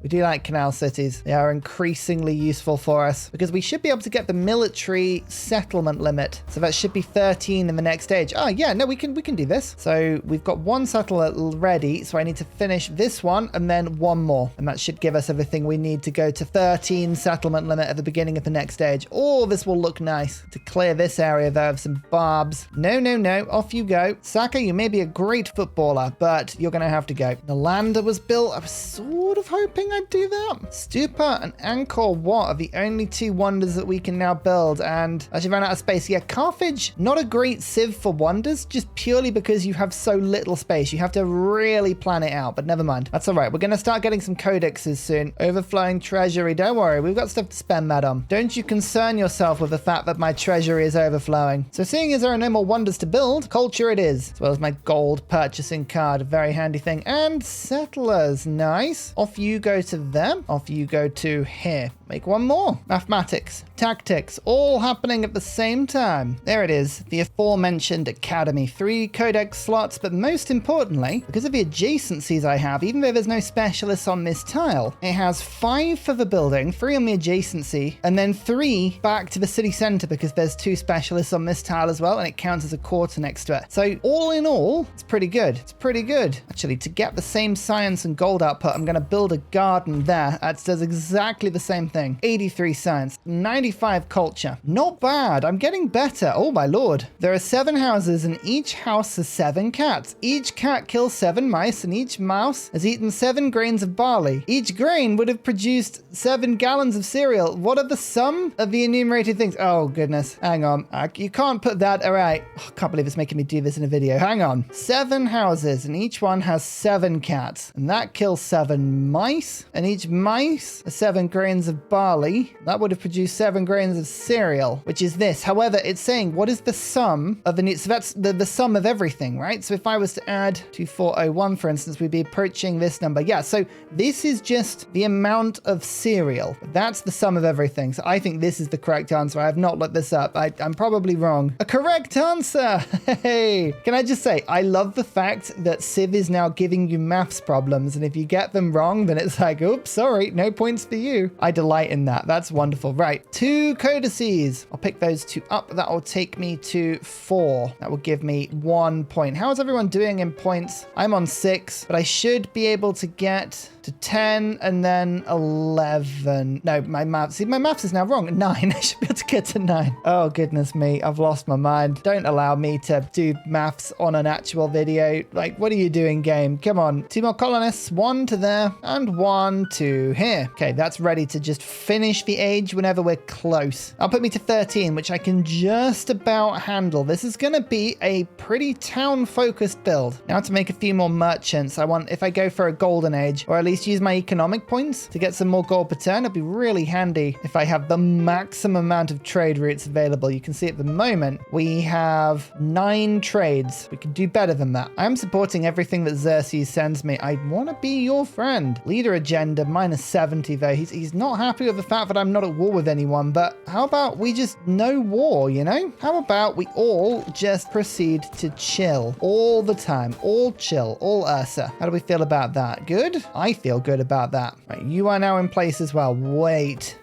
S1: We do like canal cities. They are increasingly useful for us because we should be able to get the military settlement limit. So that should be 13 in the next stage. Oh yeah, no, we can do this. So we've got one settler ready. So I need to finish this one and then one more. And that should give us everything we need to go to 13 settlement limit at the beginning of the next stage. Oh, this will look nice. To clear this area though of some barbs. No, no, no. Off you go. Saka, you may be a great footballer, but you're going to have to go. The lander was built. I was sort of hoping I'd do that. Stupa and Angkor Wat are the only two wonders that we can now build. And actually ran out of space. Yeah, Carthage, not a great civ for wonders, just purely because you have so little space. You have to really plan it out, but never mind. That's all right. We're going to start getting some codexes soon. Overflowing treasury. Don't worry. We've got stuff to spend that on. Don't you concern yourself with the fact that my treasury is overflowing. So seeing as there are no more wonders to build, culture it is, as well as my gold purchasing card. A very handy thing. And settlers. Nice. Off you go to them. Off you go to here. Make one more. Mathematics, tactics, all happening at the same time. There it is, the aforementioned academy. 3 codex slots, but most importantly, because of the adjacencies I have, even though there's no specialists on this tile, it has 5 for the building, 3 on the adjacency, and then 3 back to the city center because there's 2 specialists on this tile as well, and it counts as a quarter next to it. So all in all, it's pretty good. It's pretty good. Actually, to get the same science and gold output, I'm going to build a garden there. That does exactly the same thing. 83 science, 95 culture. Not bad. I'm getting better. Oh my lord. There are 7 houses and each house has 7 cats. Each cat kills 7 mice and each mouse has eaten 7 grains of barley. Each grain would have produced 7 gallons of cereal. What are the sum of the enumerated things? Oh goodness. Hang on. You can't put that. All right. Oh, I can't believe it's making me do this in a video. Hang on. 7 houses and each one has 7 cats. And that kills 7 mice. And each mice has 7 grains of barley. That would have produced 7 grains of cereal, which is this. However, it's saying what is the sum of the, so that's the sum of everything, right? So if I was to add 2401, for instance, we'd be approaching this number. Yeah, so this is just the amount of cereal. That's the sum of everything. So I think this is the correct answer. I have not looked this up. I'm probably wrong. A correct answer. Hey, can I just say, I love the fact that Civ is now giving you maths problems. And if you get them wrong, then it's like, oops, sorry, no points for you. I delight in that. That's wonderful. Right. 2 codices. I'll pick those 2 up. That will take me to 4. That will give me 1 point. How is everyone doing in points? I'm on 6, but I should be able to get to 10 and then 11. No, my maths is now wrong. 9. I should be able to get to 9. Oh, goodness me. I've lost my mind. Don't allow me to do maths on an actual video. Like, what are you doing, game? Come on. 2 more colonists. 1 to there and 1 to here. Okay, that's ready to just finish the age whenever we're close. I'll put me to 13, which I can just about handle. This is going to be a pretty town-focused build. Now to make a few more merchants, I want, if I go for a golden age, or at least use my economic points to get some more gold per turn, it'd be really handy if I have the maximum amount of trade routes available. You can see at the moment, we have 9 trades. We can do better than that. I'm supporting everything that Xerxes sends me. I want to be your friend. Leader agenda, -70 though. He's not happy with the fact that I'm not at war with anyone, but how about we just no war, you know? How about we all just proceed to chill all the time? All chill, all Ursa. How do we feel about that? Good? I feel good about that. Right, you are now in place as well. Wait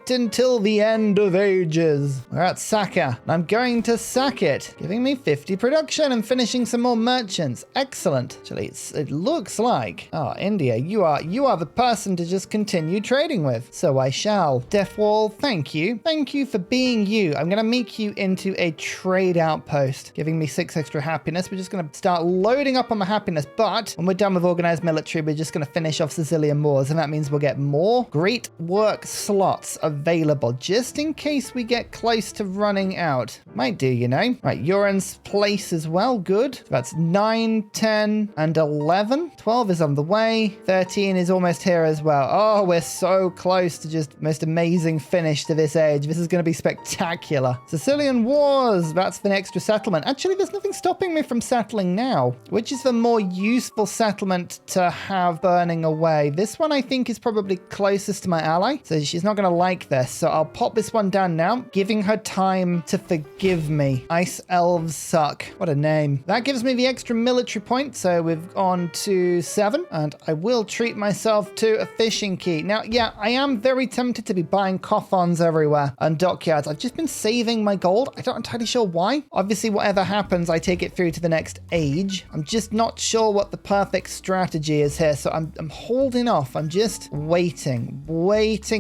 S1: until the end of ages. We're at Saka. I'm going to sack it, giving me 50 production and finishing some more merchants. Excellent. Actually, it looks like, oh, India, you are the person to just continue trading with. So I shall. Death Wall, thank you. Thank you for being you. I'm going to make you into a trade outpost, giving me 6 extra happiness. We're just going to start loading up on my happiness, but when we're done with organized military, we're just going to finish off Sicilian wars, and that means we'll get more great work slots available, just in case we get close to running out. Might do, you know. Right, you're in place as well. Good. So that's 9, 10, and 11. 12 is on the way. 13 is almost here as well. Oh, we're so close to just most amazing finish to this age. This is going to be spectacular. Sicilian wars. That's the extra settlement. Actually, there's nothing stopping me from settling now. Which is the more useful settlement to have burning away? This one I think is probably closest to my ally. So she's not going going to like this. So I'll pop this one down now, giving her time to forgive me. Ice elves suck. What a name. That gives me the extra military point. So we've gone to 7, and I will treat myself to a fishing key. Now, yeah, I am very tempted to be buying coffons everywhere and dockyards. I've just been saving my gold. I'm not entirely sure why. Obviously, whatever happens, I take it through to the next age. I'm just not sure what the perfect strategy is here. So I'm holding off. I'm just waiting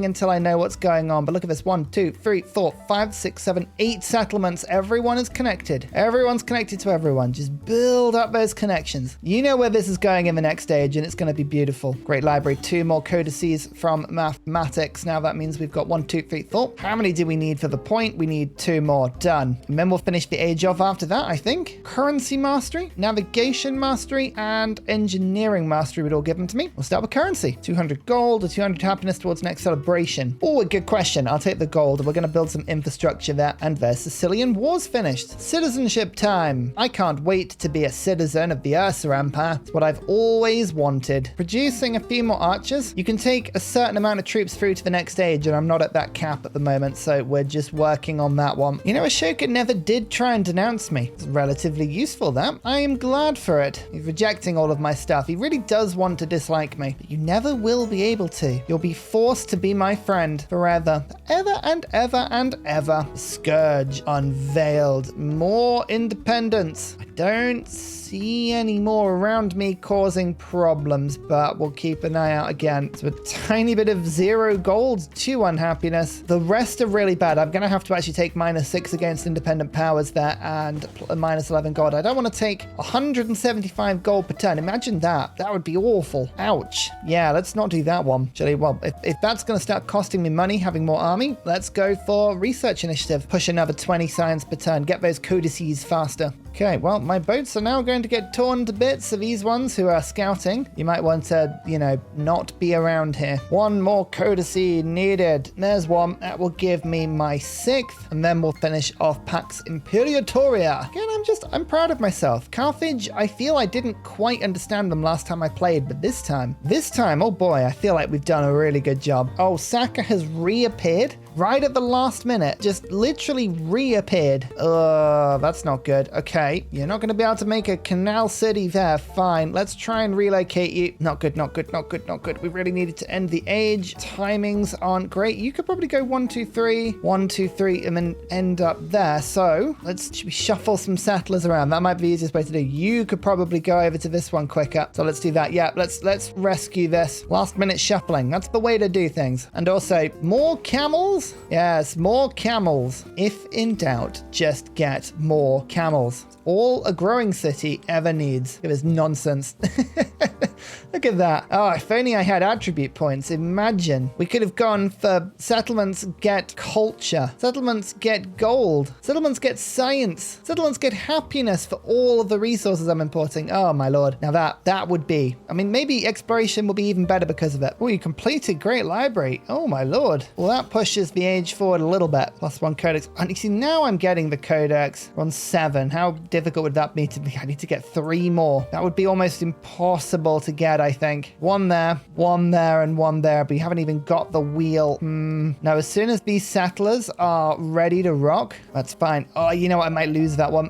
S1: until I know what's going on. But look at this. 1, 2, 3, 4, 5, 6, 7, 8 settlements. Everyone is connected. Everyone's connected to everyone. Just build up those connections. You know where this is going in the next stage, and it's going to be beautiful. Great library. 2 more codices from mathematics. Now that means we've got 1, 2, 3, 4. How many do we need for the point? We need 2 more. Done. And then we'll finish the age off after that, I think. Currency mastery, navigation mastery, and engineering mastery would all give them to me. We'll start with currency. 200 gold or 200 happiness towards next celebration. Oh, a good question. I'll take the gold. We're going to build some infrastructure there. And there's Sicilian Wars finished. Citizenship time. I can't wait to be a citizen of the Ursa Empire. It's what I've always wanted. Producing a few more archers. You can take a certain amount of troops through to the next stage, and I'm not at that cap at the moment, so we're just working on that one. You know, Ashoka never did try and denounce me. It's relatively useful, that. I am glad for it. He's rejecting all of my stuff. He really does want to dislike me, but you never will be able to. You'll be forced to be my friend forever. Ever and ever and ever. Scourge unveiled. More independence. I don't see any more around me causing problems, but we'll keep an eye out again. So a tiny bit of 0 gold, 2 unhappiness. The rest are really bad. I'm going to have to actually take -6 against independent powers there and -11 gold. I don't want to take 175 gold per turn. Imagine that. That would be awful. Ouch. Yeah, let's not do that one. Actually, well, if that's going to start costing me money, having more army, let's go for research initiative. Push another 20 science per turn. Get those codices faster. Okay, well, my boats are now going to get torn to bits of these ones who are scouting. You might want to, you know, not be around here. 1 more codice needed. There's one. That will give me my 6th, and then we'll finish off Pax Imperiatoria. Again, I'm proud of myself. Carthage, I feel I didn't quite understand them last time I played, but this time, oh boy, I feel like we've done a really good job. Oh, Saka has reappeared. Right at the last minute, just literally reappeared. That's not good. Okay, you're not going to be able to make a canal city there. Fine, let's try and relocate you. Not good, not good, not good, not good. We really needed to end the age. Timings aren't great. You could probably go 1, 2, 3, 1, 2, 3, and then end up there. So should we shuffle some settlers around? That might be the easiest way to do. You could probably go over to this one quicker. So let's do that. Yeah, let's rescue this. Last minute shuffling. That's the way to do things. And also more camels. Yes, more camels. If in doubt, just get more camels. All a growing city ever needs. It is nonsense. Look at that. Oh, if only I had attribute points. Imagine. We could have gone for settlements get culture. Settlements get gold. Settlements get science. Settlements get happiness for all of the resources I'm importing. Oh, my lord. Now that would be... I mean, maybe exploration will be even better because of it. Oh, you completed Great Library. Oh, my lord. Well, that pushes the age forward a little bit. +1 codex. And you see, now I'm getting the codex. We're on 7. How difficult would that be to be? I need to get 3 more. That would be almost impossible to get, I think. 1 there, and 1 there, but you haven't even got the wheel. Now, as soon as these settlers are ready to rock, that's fine. Oh, you know what? I might lose that one.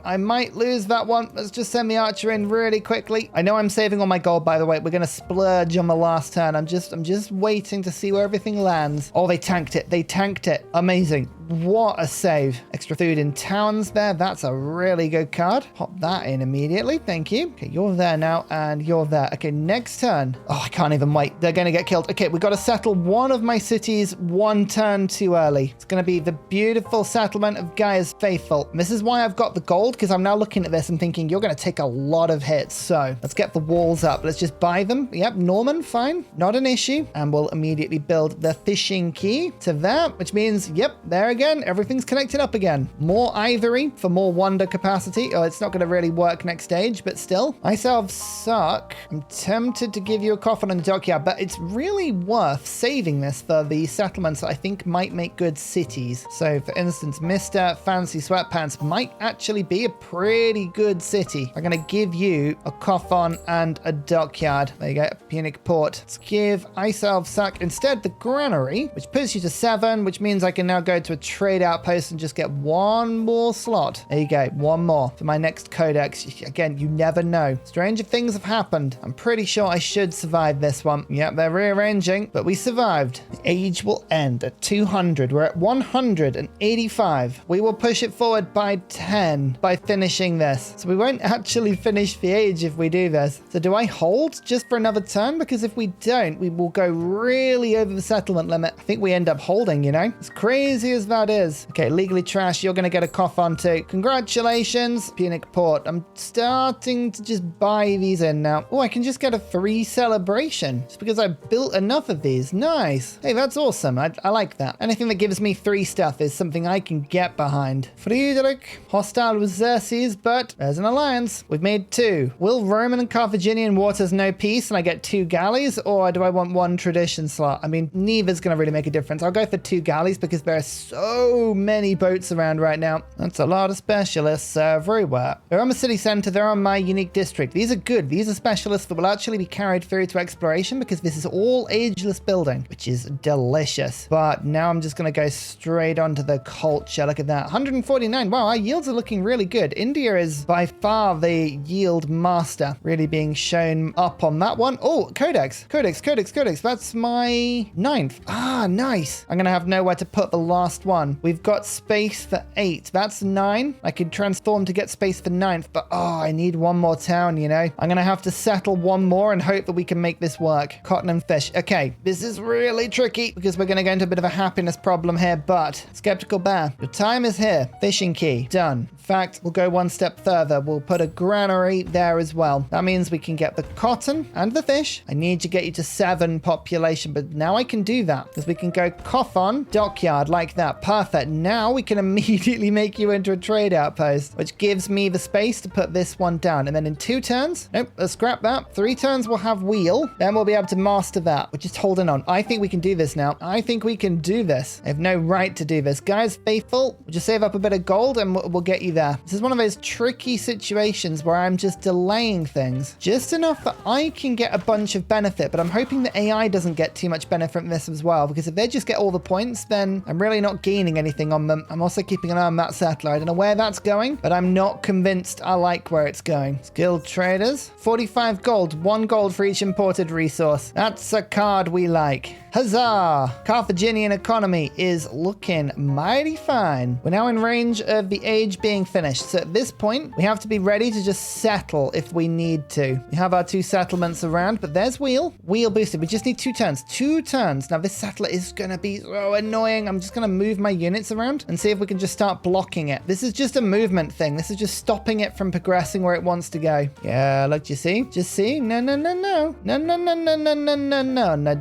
S1: Let's just send the archer in really quickly. I know I'm saving all my gold, by the way. We're going to splurge on the last turn. I'm just waiting to see where everything lands. Oh, they tanked it. Amazing. What a save. Extra food in towns there. That's a really good card. Pop that in immediately. Thank you. Okay, you're there now, and you're there. Okay, next turn. Oh, I can't even wait. They're going to get killed. Okay, we've got to settle one of my cities 1 turn too early. It's going to be the beautiful settlement of Gaia's Faithful. And this is why I've got the gold, because I'm now looking at this and thinking you're going to take a lot of hits. So let's get the walls up. Let's just buy them. Yep, Norman, fine. Not an issue. And we'll immediately build the fishing key to that, which means, yep, there again. Everything's connected up again. More ivory for more wonder capacity. Oh, it's not going to really work next stage, but still. Myself suck. I'm tempted to give you a coffin on the dockyard, but it's really worth saving this for the settlements that I think might make good cities. So, for instance, Mr. Fancy Sweatpants might actually be a pretty good city. I'm going to give you a coffin and a dockyard. There you go, a Punic port. Let's give myself suck instead the granary, which puts you to 7, which means I can now go to a trade outpost and just get one more slot. There you go, one more for my next codex. Again, you never know. Stranger things have happened. I'm pretty sure I should survive this one. Yep, they're rearranging, but we survived. The age will end at 200. We're at 185. We will push it forward by 10 by finishing this. So we won't actually finish the age if we do this. So do I hold just for another turn? Because if we don't, we will go really over the settlement limit. I think we end up holding, you know? As crazy as that is. Okay, legally trash. You're going to get a cough on too. Congratulations, Punic Port. I'm starting to just buy these in now. Oh, I can just get a 3 celebration just because I built enough of these. Nice. Hey, that's awesome. I like that. Anything that gives me 3 stuff is something I can get behind. Friedrich, hostile with Xerxes, but there's an alliance. We've made 2. Will Roman and Carthaginian waters know peace and I get 2 galleys, or do I want 1 tradition slot? I mean, neither's going to really make a difference. I'll go for 2 galleys because there are so many boats around right now. That's a lot of specialists everywhere. They're on the city center. They're on my unique district. These are good. These are specialists that will actually be carried through to exploration because this is all ageless building, which is delicious. But now I'm just going to go straight onto the culture. Look at that. 149. Wow, our yields are looking really good. India is by far the yield master, really being shown up on that one. Oh, codex. That's my 9th. Ah, nice. I'm going to have nowhere to put the last one. We've got space for 8. That's 9. I could transform to get space for 9th, but oh, I need one more town, you know? I'm going to have to settle one more and hope that we can make this work. Cotton and fish. Okay, this is really tricky because we're going to go into a bit of a happiness problem here, but Skeptical Bear, your time is here. Fishing key. Done. In fact, we'll go one step further. We'll put a granary there as well. That means we can get the cotton and the fish. I need to get you to 7 population, but now I can do that because we can go coffin, dockyard like that. Perfect. Now we can immediately make you into a trade outpost, which gives me the space to put this one down. And then in 2 turns, nope, let's scrap that. 3 turns we'll have wheel. Then we'll be able to master that. We're just holding on. I think we can do this now. I think we can do this. I have no right to do this. Guys, faithful, we'll just save up a bit of gold and we'll get you there. This is one of those tricky situations where I'm just delaying things just enough that I can get a bunch of benefit, but I'm hoping the AI doesn't get too much benefit from this as well, because if they just get all the points, then I'm really not gaining anything on them. I'm also keeping an eye on that settler. I don't know where that's going, but I'm not convinced I like where it's going. Skilled traders, 45 gold, 1 gold for each imported resource. That's a card we like. Huzzah! Carthaginian economy is looking mighty fine. We're now in range of the age being finished. So at this point, we have to be ready to just settle if we need to. We have our 2 settlements around, but there's wheel. Wheel boosted. We just need 2 turns. 2 turns. Now this settler is going to be so annoying. I'm just going to move my units around and see if we can just start blocking it. This is just a movement thing. This is just stopping it from progressing where it wants to go. Yeah, look, you see? Just see? No. I don't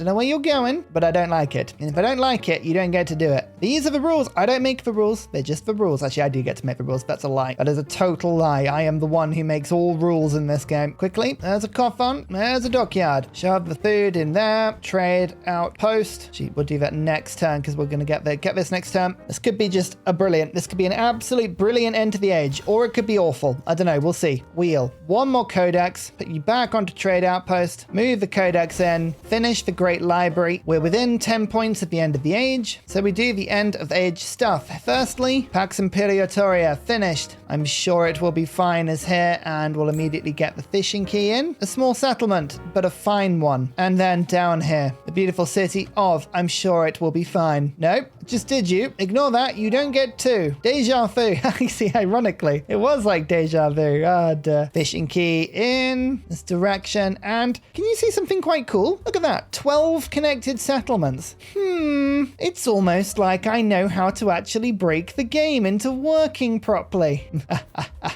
S1: know where you're going, but I don't like it. And if I don't like it, you don't get to do it. These are the rules. I don't make the rules. They're just the rules. Actually, I do get to make the rules. That's a lie. That is a total lie. I am the one who makes all rules in this game. Quickly, there's a coffin. There's a dockyard. Shove the food in there. Trade outpost. Gee, we'll do that next turn because we're going to get this next turn. This could be just a brilliant. This could be an absolute brilliant end to the age, or it could be awful. I don't know. We'll see. Wheel. 1 more codex. Put you back onto trade outpost. Move the codex in. Finish the great library. We're within 10 points at the end of the age. So we do the end of the age stuff. Firstly, Pax Imperiatoria finished. I'm sure it will be fine as here, and we'll immediately get the fishing key in. A small settlement, but a fine one. And then down here, the beautiful city of I'm sure it will be fine. Nope, just did you. Ignore that. You don't get 2. Deja vu. I see, ironically, it was like deja vu. Ah, duh. Fishing key in this direction. And can you see something quite cool? Look at that. 12 connected settlements. It's almost like I know how to actually break the game into working properly.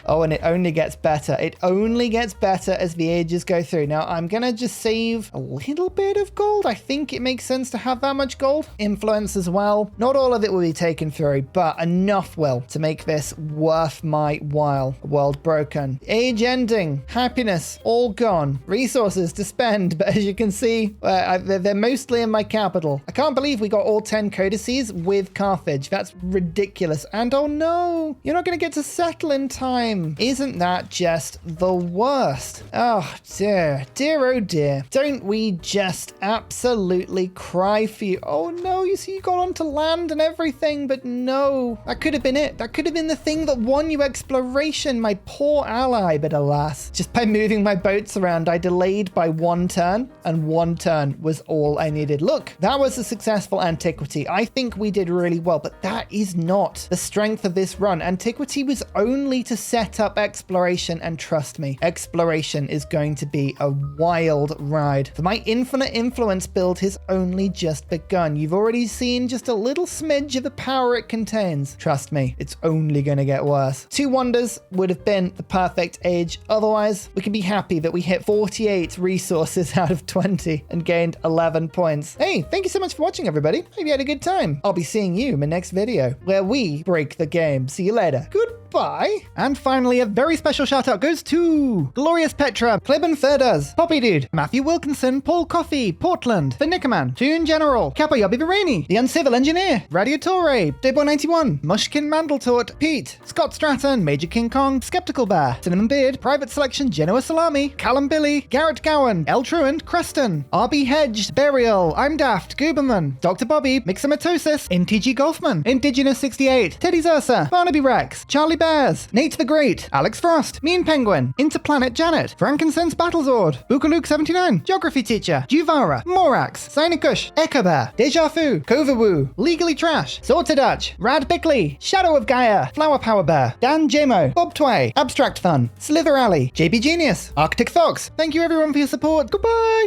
S1: Oh, and it only gets better. It only gets better as the ages go through. Now, I'm going to just save a little bit of gold. I think it makes sense to have that much gold. Influence as well. Not all of it will be taken through, but enough will to make this worth my while. World broken. Age ending. Happiness. All gone. Resources to spend, but as you can see, they're mostly in my capital. I can't believe we got all 10 codices with Carthage. That's ridiculous. And oh no, you're not going to get to settle in time. Isn't that just the worst? Oh dear. Dear, oh dear. Don't we just absolutely cry for you? Oh no, you see you got onto land and everything, but no. That could have been it. That could have been the thing that won you exploration, my poor ally, but alas. Just by moving my boats around, I delayed by 1 turn, and 1 turn was all I needed. Look, that was a successful antiquity. I think we did really well, but that is not the strength of this run. Antiquity was only to set up exploration, and trust me, exploration is going to be a wild ride. For my infinite influence build has only just begun. You've already seen just a little smidge of the power it contains. Trust me, it's only going to get worse. 2 wonders would have been the perfect age. Otherwise, we can be happy that we hit 48 resources out of 20 and gained 11 points. Hey, thank you so much for watching, everybody. Hope you had a good time. I'll be seeing you in my next video where we break the game. See you later. Goodbye. And finally, a very special shout out goes to Glorious Petra, Clibben Ferdas, Poppy Dude, Matthew Wilkinson, Paul Coffey, Portland, The Nickerman, Toon General, Kappa Yobby Barani, The Uncivil Engineer, Radiatore, Dayboy91, Mushkin Mandletort, Pete, Scott Stratton, Major King Kong, Skeptical Bear, Cinnamon Beard, Private Selection, Genoa Salami, Callum Billy, Garrett Gowan, El Truant, Creston, RB Hedged, Burial, I'm Daft, Gooberman, Dr. Bobby, Mixomatosis, NTG Golfman, Indigenous 68, Teddy's Ursa, Barnaby Rex, Charlie Bears, Nate the Great, Alex Frost, Mean Penguin, Interplanet Janet, Frankincense Battlezord, Bookaluk 79, Geography Teacher, Juvara, Morax, Sinikush, Echo Bear, Deja Fu, Kovawoo, Legally Trash, Sortadutch, Rad Bickley, Shadow of Gaia, Flower Power Bear, Dan Jamo, Bob Tway, Abstract Fun, Slither Alley, JB Genius, Arctic Fox. Thank you everyone for your support. Goodbye.